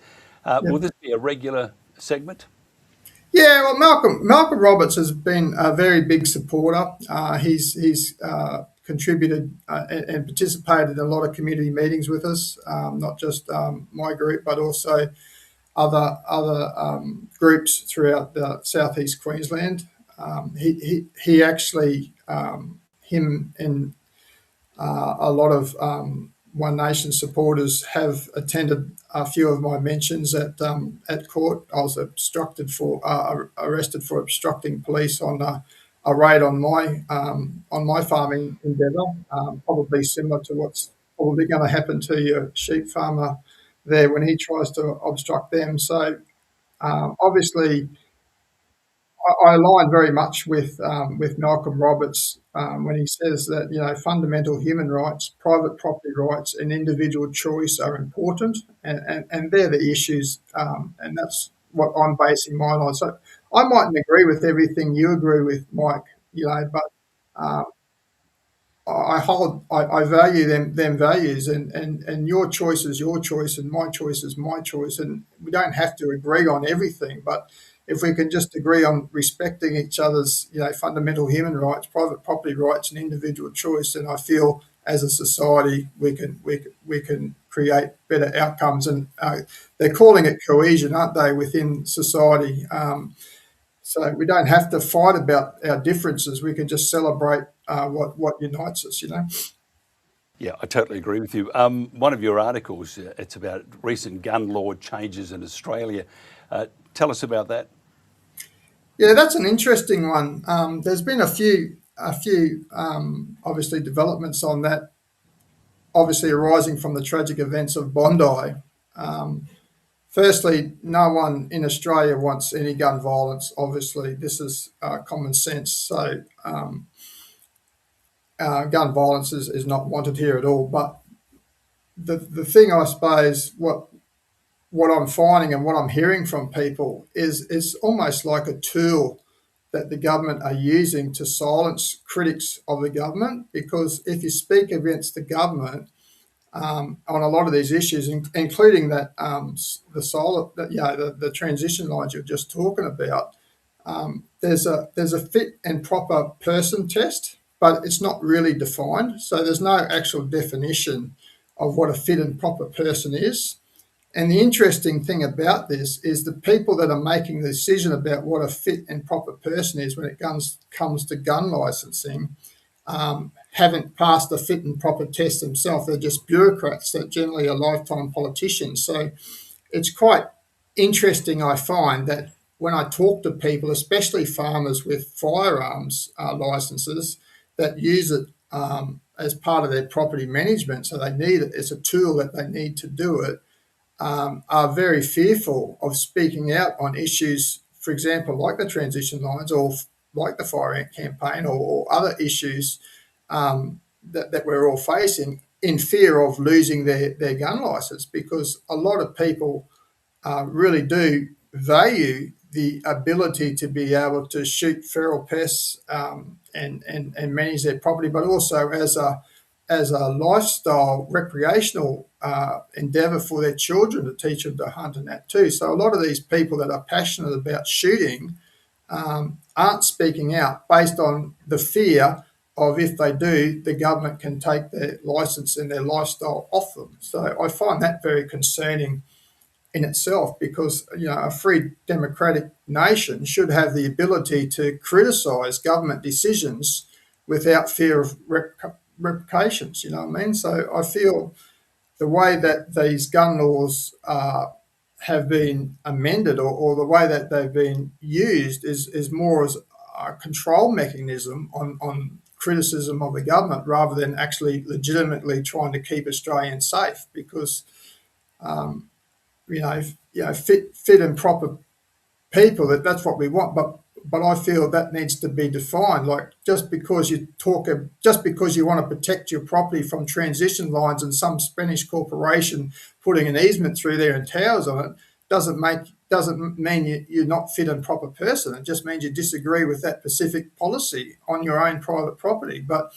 Will this be a regular segment? Yeah, well, Malcolm Roberts has been a very big supporter. He's contributed and participated in a lot of community meetings with us, not just my group, but also other groups throughout the southeast Queensland. He actually, him and A lot of One Nation supporters have attended a few of my mentions at court. I was arrested for obstructing police on a raid on my farming endeavour, probably similar to what's probably going to happen to your sheep farmer there when he tries to obstruct them. So obviously, I align very much with Malcolm Roberts when he says that fundamental human rights, private property rights, and individual choice are important, and they're the issues, and that's what I'm basing mine on. So I mightn't agree with everything you agree with, Mike, but I value them values, and your choice is your choice, and my choice is my choice, and we don't have to agree on everything, but if we can just agree on respecting each other's fundamental human rights, private property rights, and individual choice, then I feel as a society we can create better outcomes. And they're calling it cohesion, aren't they, within society? So we don't have to fight about our differences. We can just celebrate what unites us, Yeah, I totally agree with you. One of your articles, it's about recent gun law changes in Australia. Tell us about that. Yeah, that's an interesting one. There's been a few obviously developments on that, obviously arising from the tragic events of Bondi. Firstly, no one in Australia wants any gun violence. Obviously, this is common sense. So gun violence is not wanted here at all. But the thing, I suppose, what I'm finding and what I'm hearing from people is it's almost like a tool that the government are using to silence critics of the government. Because if you speak against the government on a lot of these issues, including that the transition lines you're just talking about, there's a fit and proper person test, but it's not really defined. So there's no actual definition of what a fit and proper person is. And the interesting thing about this is the people that are making the decision about what a fit and proper person is when it comes to gun licensing haven't passed the fit and proper test themselves. They're just bureaucrats that generally are lifetime politicians. So it's quite interesting, I find, that when I talk to people, especially farmers with firearms licenses that use it as part of their property management, so they need it, it's a tool that they need to do it, are very fearful of speaking out on issues, for example, like the transition lines or like the fire ant campaign or other issues that we're all facing, in fear of losing their gun license, because a lot of people really do value the ability to be able to shoot feral pests and manage their property, but also as a lifestyle, recreational endeavour for their children, to teach them to hunt and that too. So a lot of these people that are passionate about shooting aren't speaking out based on the fear of, if they do, the government can take their licence and their lifestyle off them. So I find that very concerning in itself, because a free democratic nation should have the ability to criticise government decisions without fear of repercussions. You know what I mean? So I feel the way that these gun laws have been amended, or the way that they've been used, is more as a control mechanism on criticism of the government, rather than actually legitimately trying to keep Australians safe. Because fit and proper people, that's what we want, but I feel that needs to be defined. Like, just because you want to protect your property from transition lines and some Spanish corporation putting an easement through there and towers on it, doesn't mean you're not fit and proper person. It just means you disagree with that specific policy on your own private property. But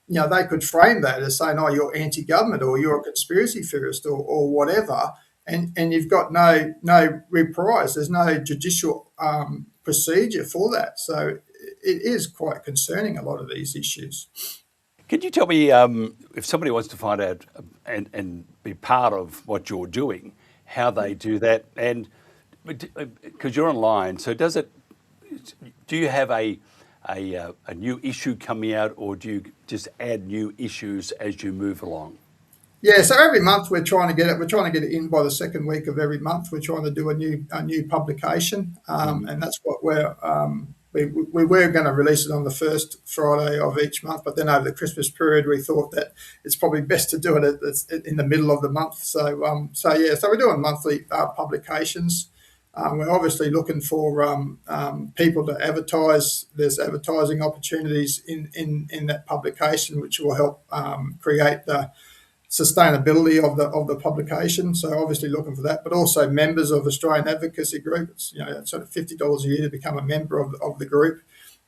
they could frame that as saying, "Oh, you're anti-government, or you're a conspiracy theorist, or whatever," and you've got no reprise. There's no judicial procedure for that. So it is quite concerning, a lot of these issues. Could you tell me, if somebody wants to find out and be part of what you're doing, how they do that? And because you're online, so do you have a a new issue coming out, or do you just add new issues as you move along? Yeah, so every month we're trying to get it. We're trying to get it in by the second week of every month. We're trying to do a new publication, and that's what we were going to release it on the first Friday of each month. But then over the Christmas period, we thought that it's probably best to do it in the middle of the month. So we're doing monthly publications. We're obviously looking for people to advertise. There's advertising opportunities in that publication, which will help create the sustainability of the publication. So obviously looking for that, but also members of Australian Advocacy Group. It's, it's sort of $50 a year to become a member of the group,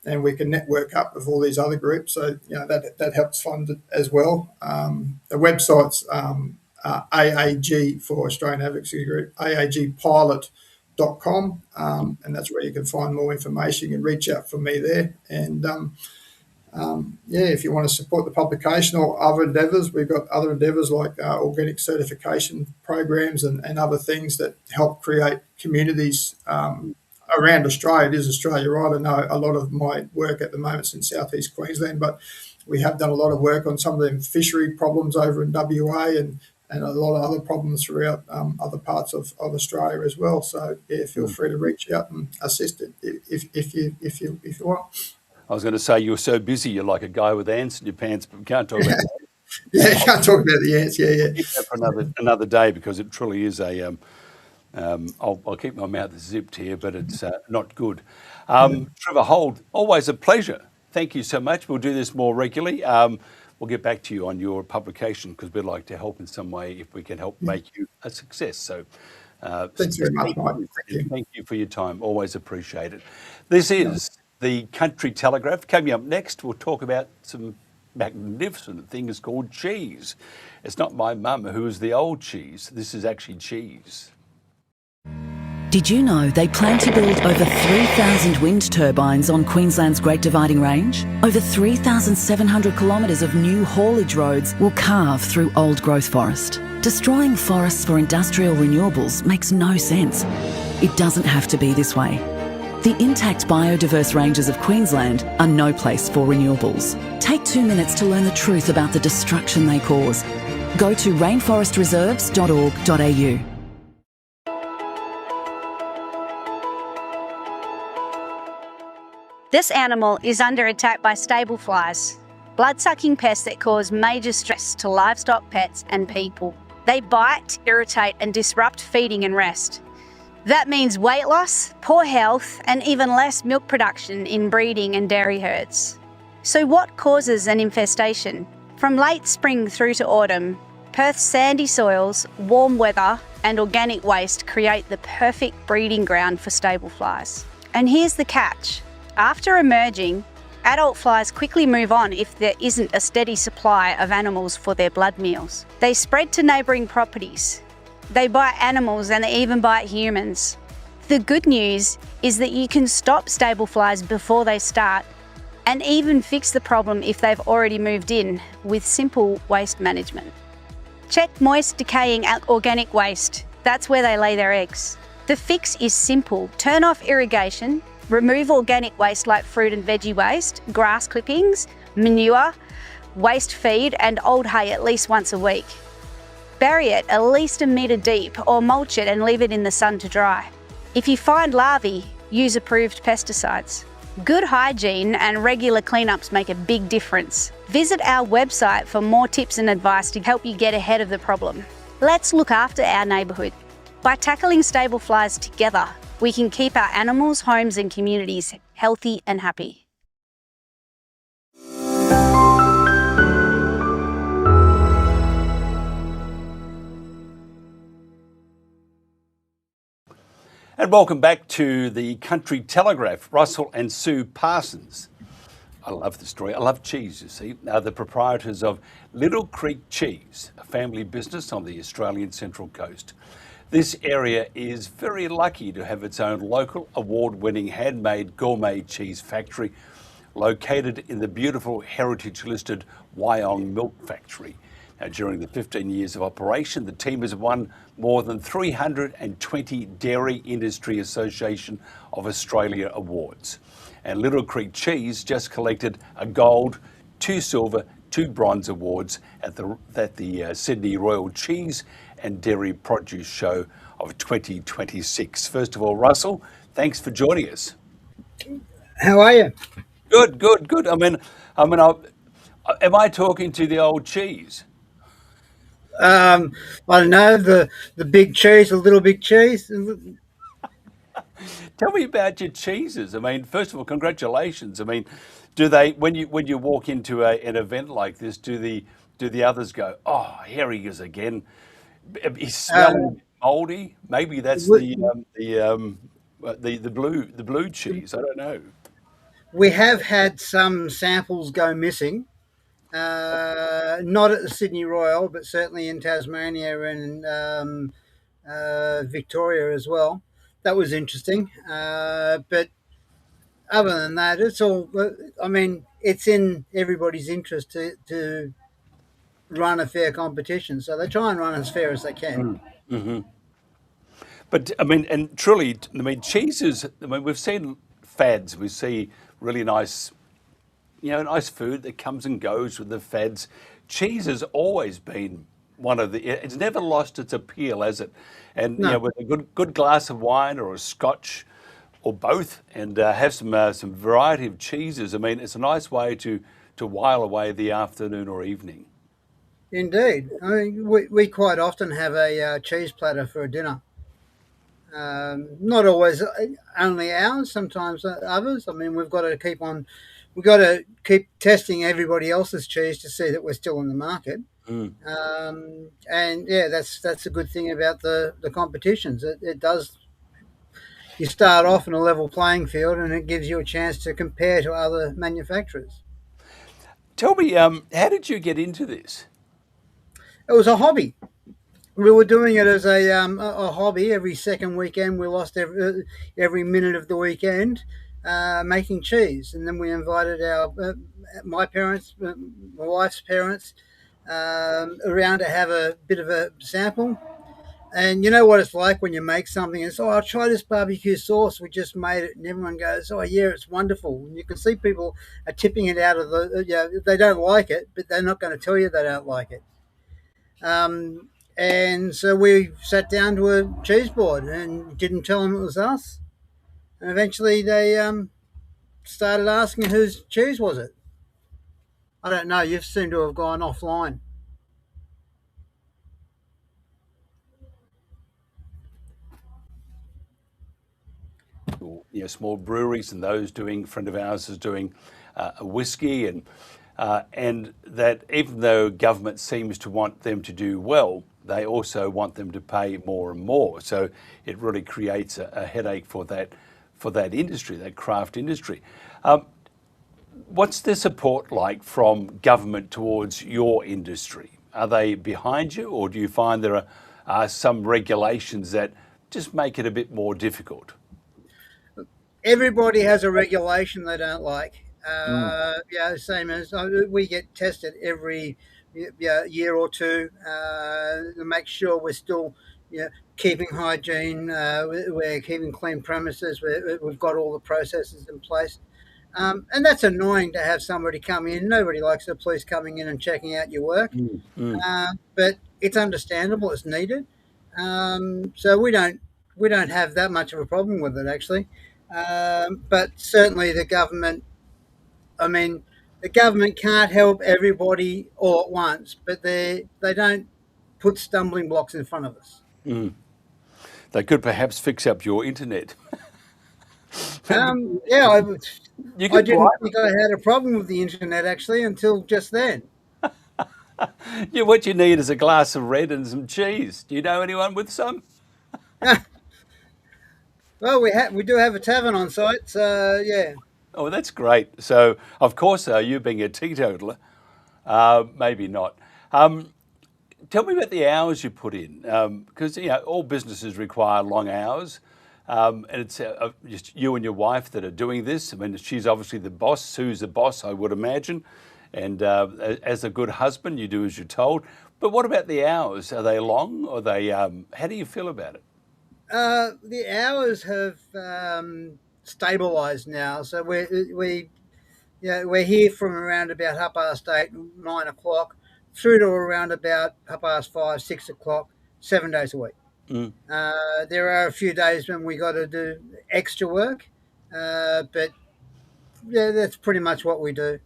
and we can network up with all these other groups. So that helps fund it as well. The website's AAG for Australian Advocacy Group, aagpilot.com, and that's where you can find more information. You can reach out for me there, and if you want to support the publication or other endeavours, we've got other endeavours like organic certification programs and other things that help create communities around Australia. It is Australia, right? I know a lot of my work at the moment's in southeast Queensland, but we have done a lot of work on some of the fishery problems over in WA and a lot of other problems throughout other parts of Australia as well. So feel free to reach out and assist it if you want. I was going to say, you're so busy, you're like a guy with ants in your pants, but we can't talk about that. Yeah, you can't talk about the ants, yeah. Keep that for another day, because it truly is a, I'll keep my mouth zipped here, but it's not good. Trevor Hold, always a pleasure. Thank you so much. We'll do this more regularly. We'll get back to you on your publication, because we'd like to help in some way if we can help make you a success. So thanks very much, Mike. Thank you for your time. Always appreciate it. This is the Country Telegraph. Coming up next, we'll talk about some magnificent things called cheese. It's not my mum who is the old cheese. This is actually cheese. Did you know they plan to build over 3,000 wind turbines on Queensland's Great Dividing Range? Over 3,700 kilometres of new haulage roads will carve through old growth forest. Destroying forests for industrial renewables makes no sense. It doesn't have to be this way. The intact biodiverse ranges of Queensland are no place for renewables. Take 2 minutes to learn the truth about the destruction they cause. Go to rainforestreserves.org.au. This animal is under attack by stable flies, blood-sucking pests that cause major stress to livestock, pets and people. They bite, irritate and disrupt feeding and rest. That means weight loss, poor health and even less milk production in breeding and dairy herds. So what causes an infestation? From late spring through to autumn, Perth's sandy soils, warm weather and organic waste create the perfect breeding ground for stable flies. And here's the catch. After emerging, adult flies quickly move on if there isn't a steady supply of animals for their blood meals. They spread to neighbouring properties. They bite animals and they even bite humans. The good news is that you can stop stable flies before they start and even fix the problem if they've already moved in with simple waste management. Check moist, decaying organic waste. That's where they lay their eggs. The fix is simple. Turn off irrigation, remove organic waste like fruit and veggie waste, grass clippings, manure, waste feed and old hay at least once a week. Bury it at least 1 metre deep or mulch it and leave it in the sun to dry. If you find larvae, use approved pesticides. Good hygiene and regular cleanups make a big difference. Visit our website for more tips and advice to help you get ahead of the problem. Let's look after our neighbourhood. By tackling stable flies together, we can keep our animals, homes and communities healthy and happy. And welcome back to the Country Telegraph. Russell and Sue Parsons. I love the story. I love cheese, you see. Now, the proprietors of Little Creek Cheese, a family business on the Australian Central Coast. This area is very lucky to have its own local award-winning handmade gourmet cheese factory located in the beautiful heritage-listed Wyong Milk Factory. Now, during the 15 years of operation, the team has won more than 320 Dairy Industry Association of Australia awards. And Little Creek Cheese just collected a gold, 2 silver, 2 bronze awards at the Sydney Royal Cheese and Dairy Produce Show of 2026. First of all, Russell, thanks for joining us. How are you? Good, good, good. I mean, am I talking to the old cheese? I don't know, the big cheese, the little big cheese. Tell me about your cheeses. I mean, first of all, congratulations. I mean, do they when you walk into an event like this, do the others go, "Oh, here he is again"? He's smelling mouldy. Maybe that's the blue cheese. I don't know. We have had some samples go missing. Not at the Sydney Royal, but certainly in Tasmania and Victoria as well. That was interesting. But other than that, it's all. I mean, it's in everybody's interest to run a fair competition, so they try and run as fair as they can. Mm-hmm. But I mean, and truly, I mean, cheeses. I mean, we've seen fads. We see really nice, nice food that comes and goes with the fads. Cheese has always been one of the. It's never lost its appeal, has it? And No. with a good glass of wine or a scotch, or both, and have some variety of cheeses. I mean, it's a nice way to while away the afternoon or evening. Indeed. I mean, we quite often have a cheese platter for a dinner. Not always only ours, sometimes others. I mean, we've got to keep testing everybody else's cheese to see that we're still in the market. And yeah, that's a good thing about the competitions. It does. You start off in a level playing field, and it gives you a chance to compare to other manufacturers. Tell me, how did you get into this? It was a hobby. We were doing it as a hobby. Every second weekend, we lost every minute of the weekend making cheese, and then we invited my parents, my wife's parents, around to have a bit of a sample. And you know what it's like when you make something and I'll try this barbecue sauce. We just made it, and everyone goes, "Oh yeah, it's wonderful." And you can see people are tipping it out of they don't like it, but they're not going to tell you they don't like it. And so we sat down to a cheese board and didn't tell them it was us. And eventually they started asking whose cheese was it. I don't know. You seem to have gone offline. Small breweries and those doing, a friend of ours is doing a whiskey, and that even though government seems to want them to do well, they also want them to pay more and more. So it really creates a headache for that industry, that craft industry. What's the support like from government towards your industry? Are they behind you, or do you find there are some regulations that just make it a bit more difficult? Everybody has a regulation they don't like. Same as we get tested every year or two to make sure we're still keeping hygiene, we're keeping clean premises, we've got all the processes in place. And that's annoying to have somebody come in. Nobody likes the police coming in and checking out your work. But it's understandable, it's needed. So we don't have that much of a problem with it, actually. But certainly the government, the government can't help everybody all at once, but they don't put stumbling blocks in front of us. They could perhaps fix up your internet. I didn't think I had a problem with the internet, actually, until just then. What you need is a glass of red and some cheese. Do you know anyone with some? Well, we do have a tavern on site, so yeah. Oh, that's great. So, of course, you being a teetotaler, maybe not. Tell me about the hours you put in, because all businesses require long hours, and it's just you and your wife that are doing this. I mean, she's obviously the boss. Sue's the boss, I would imagine, and as a good husband, you do as you're told. But what about the hours? Are they long, or how do you feel about it? The hours have stabilised now. So we're here from around about 8:30, 9 o'clock, through to around about 5:30, 6 o'clock, 7 days a week. There are a few days when we got to do extra work, but yeah, that's pretty much what we do.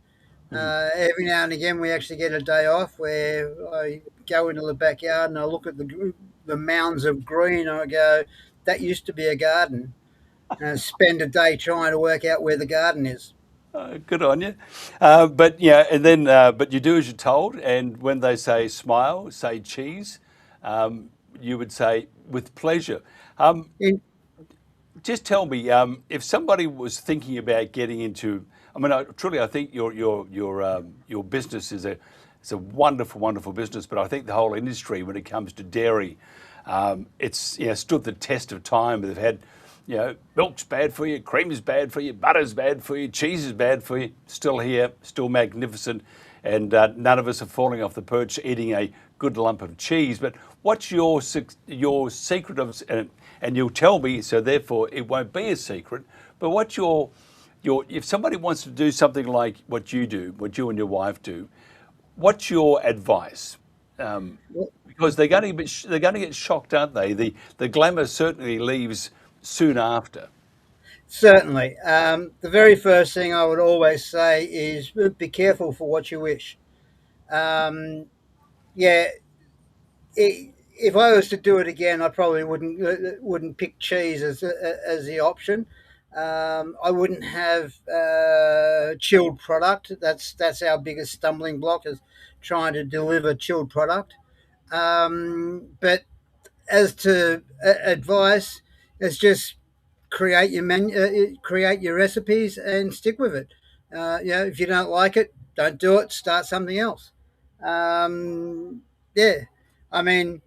Every now and again, we actually get a day off where I go into the backyard and I look at the mounds of green and I go, that used to be a garden, and spend a day trying to work out where the garden is. Good on you. But yeah, and then but you do as you're told, and when they say smile, say cheese, you would say with pleasure. Just tell me, if somebody was thinking about getting into, I mean, I think your business is a wonderful, wonderful business, but I think the whole industry, when it comes to dairy, it's stood the test of time. They've had, milk's bad for you, cream is bad for you, butter's bad for you, cheese is bad for you. Still here, still magnificent, and none of us are falling off the perch eating a good lump of cheese. But what's your secret of? And you'll tell me, so therefore it won't be a secret. But what's your if somebody wants to do something like what you do, what you and your wife do, what's your advice? Because they're going to get shocked, aren't they? The glamour certainly leaves soon after. Certainly. The very first thing I would always say is be careful for what you wish. If I was to do it again, I probably wouldn't pick cheese as the option. I wouldn't have chilled product. That's our biggest stumbling block, is trying to deliver chilled product. But as to advice, it's just create your menu, create your recipes, and stick with it. If you don't like it, don't do it. Start something else. I mean,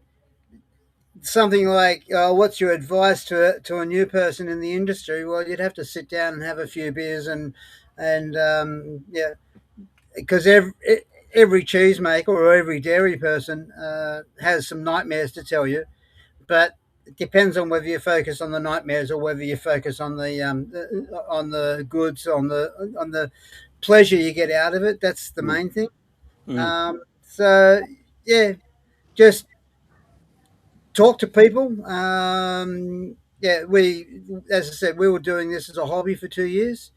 something like, what's your advice to a new person in the industry? Well, you'd have to sit down and have a few beers because every cheesemaker or every dairy person has some nightmares to tell you, but it depends on whether you focus on the nightmares or whether you focus on the goods, on the pleasure you get out of it. That's the main thing. Just talk to people. As I said, we were doing this as a hobby for 2 years.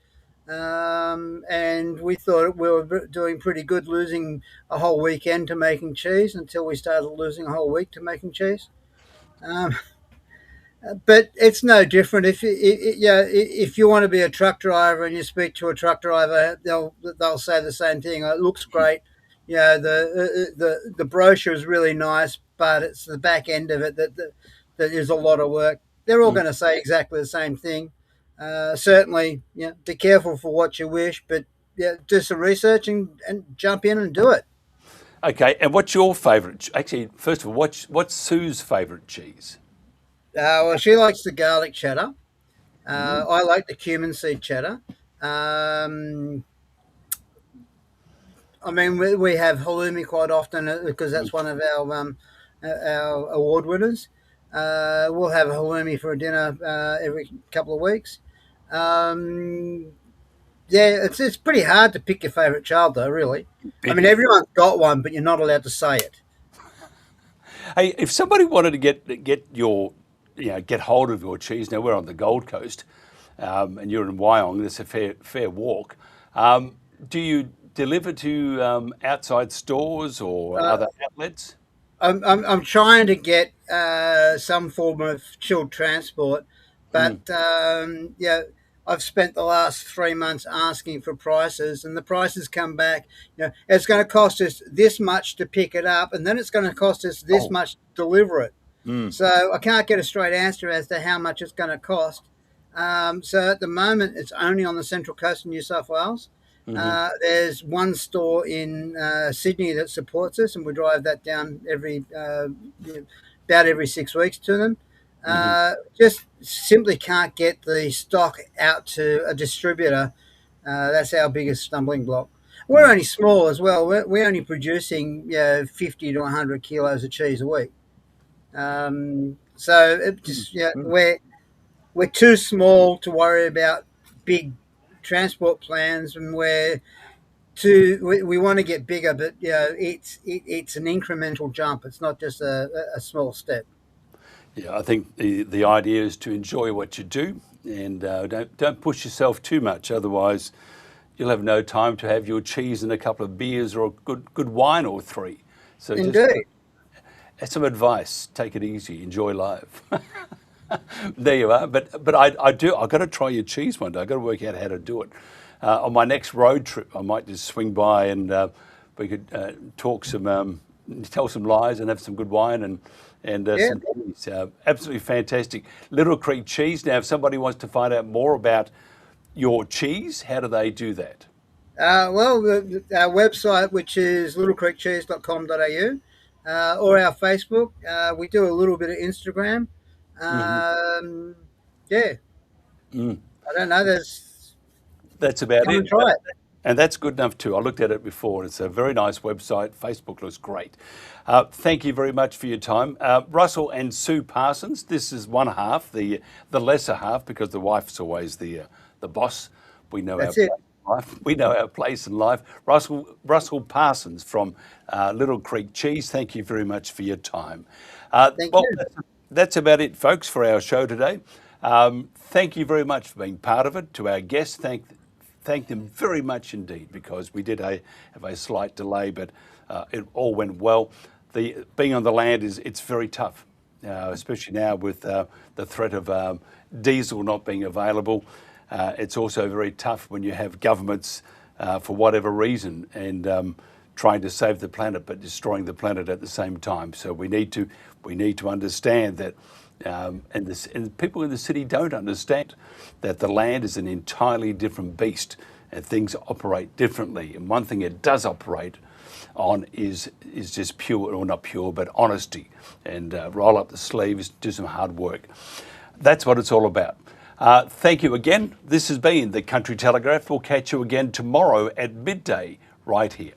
And we thought we were doing pretty good, losing a whole weekend to making cheese, until we started losing a whole week to making cheese. But it's no different. If you want to be a truck driver and you speak to a truck driver, they'll say the same thing. It looks great. The brochure is really nice, but it's the back end of it that is a lot of work. They're all going to say exactly the same thing. Certainly, be careful for what you wish, but do some research and jump in and do it. Okay, and what's your favourite? Actually, first of all, what's Sue's favourite cheese? Well, she likes the garlic cheddar. I like the cumin seed cheddar. I mean, we have halloumi quite often because that's one of our award winners. We'll have halloumi for dinner every couple of weeks. It's pretty hard to pick your favourite child, though, really. I mean, everyone's got one, but you're not allowed to say it. Hey, if somebody wanted to get hold of your cheese, now we're on the Gold Coast, and you're in Wyong. That's a fair walk. Do you deliver to outside stores or other outlets? I'm trying to get some form of chilled transport, but I've spent the last 3 months asking for prices, and the prices come back. It's going to cost us this much to pick it up, and then it's going to cost us this much to deliver it. So I can't get a straight answer as to how much it's going to cost. So at the moment, it's only on the central coast of New South Wales. There's one store in Sydney that supports us, and we drive that down about every 6 weeks to them. Just simply can't get the stock out to a distributor. That's our biggest stumbling block. We're only small as well. We're only producing 50 to 100 kilos of cheese a week. So it just we're too small to worry about big transport plans, and we want to get bigger, but it's an incremental jump. It's not just a small step. Yeah, I think the idea is to enjoy what you do, and don't push yourself too much. Otherwise, you'll have no time to have your cheese and a couple of beers or a good wine or three. So Indeed. Just some advice: take it easy, enjoy life. There you are. But I've got to try your cheese one day. I've got to work out how to do it. On my next road trip, I might just swing by and we could talk tell some lies and have some good wine and some cheese. Absolutely fantastic. Little Creek cheese. Now, if somebody wants to find out more about your cheese, how do they do that? Well, our website, which is littlecreekcheese.com.au, or our Facebook. We do a little bit of Instagram. Yeah. I don't know. That's about Come it. and try it. And that's good enough too. I looked at it before. It's a very nice website. Facebook looks great. Thank you very much for your time. Russell and Sue Parsons, this is one half, the lesser half, because the wife's always the boss. We know That's our it. place in life. We know our place in life. Russell Parsons from Little Creek Cheese, thank you very much for your time. Thank you. That's about it, folks, for our show today. Thank you very much for being part of it. To our guests, thank them very much indeed, because we did have a slight delay, but it all went well. Being on the land it's very tough, especially now with the threat of diesel not being available. It's also very tough when you have governments, for whatever reason, and trying to save the planet but destroying the planet at the same time. So we need to understand that. And people in the city don't understand that the land is an entirely different beast and things operate differently. And one thing it does operate on is just pure, or not pure, but honesty, and roll up the sleeves, do some hard work. That's what it's all about. Thank you again. This has been the Country Telegraph. We'll catch you again tomorrow at midday right here.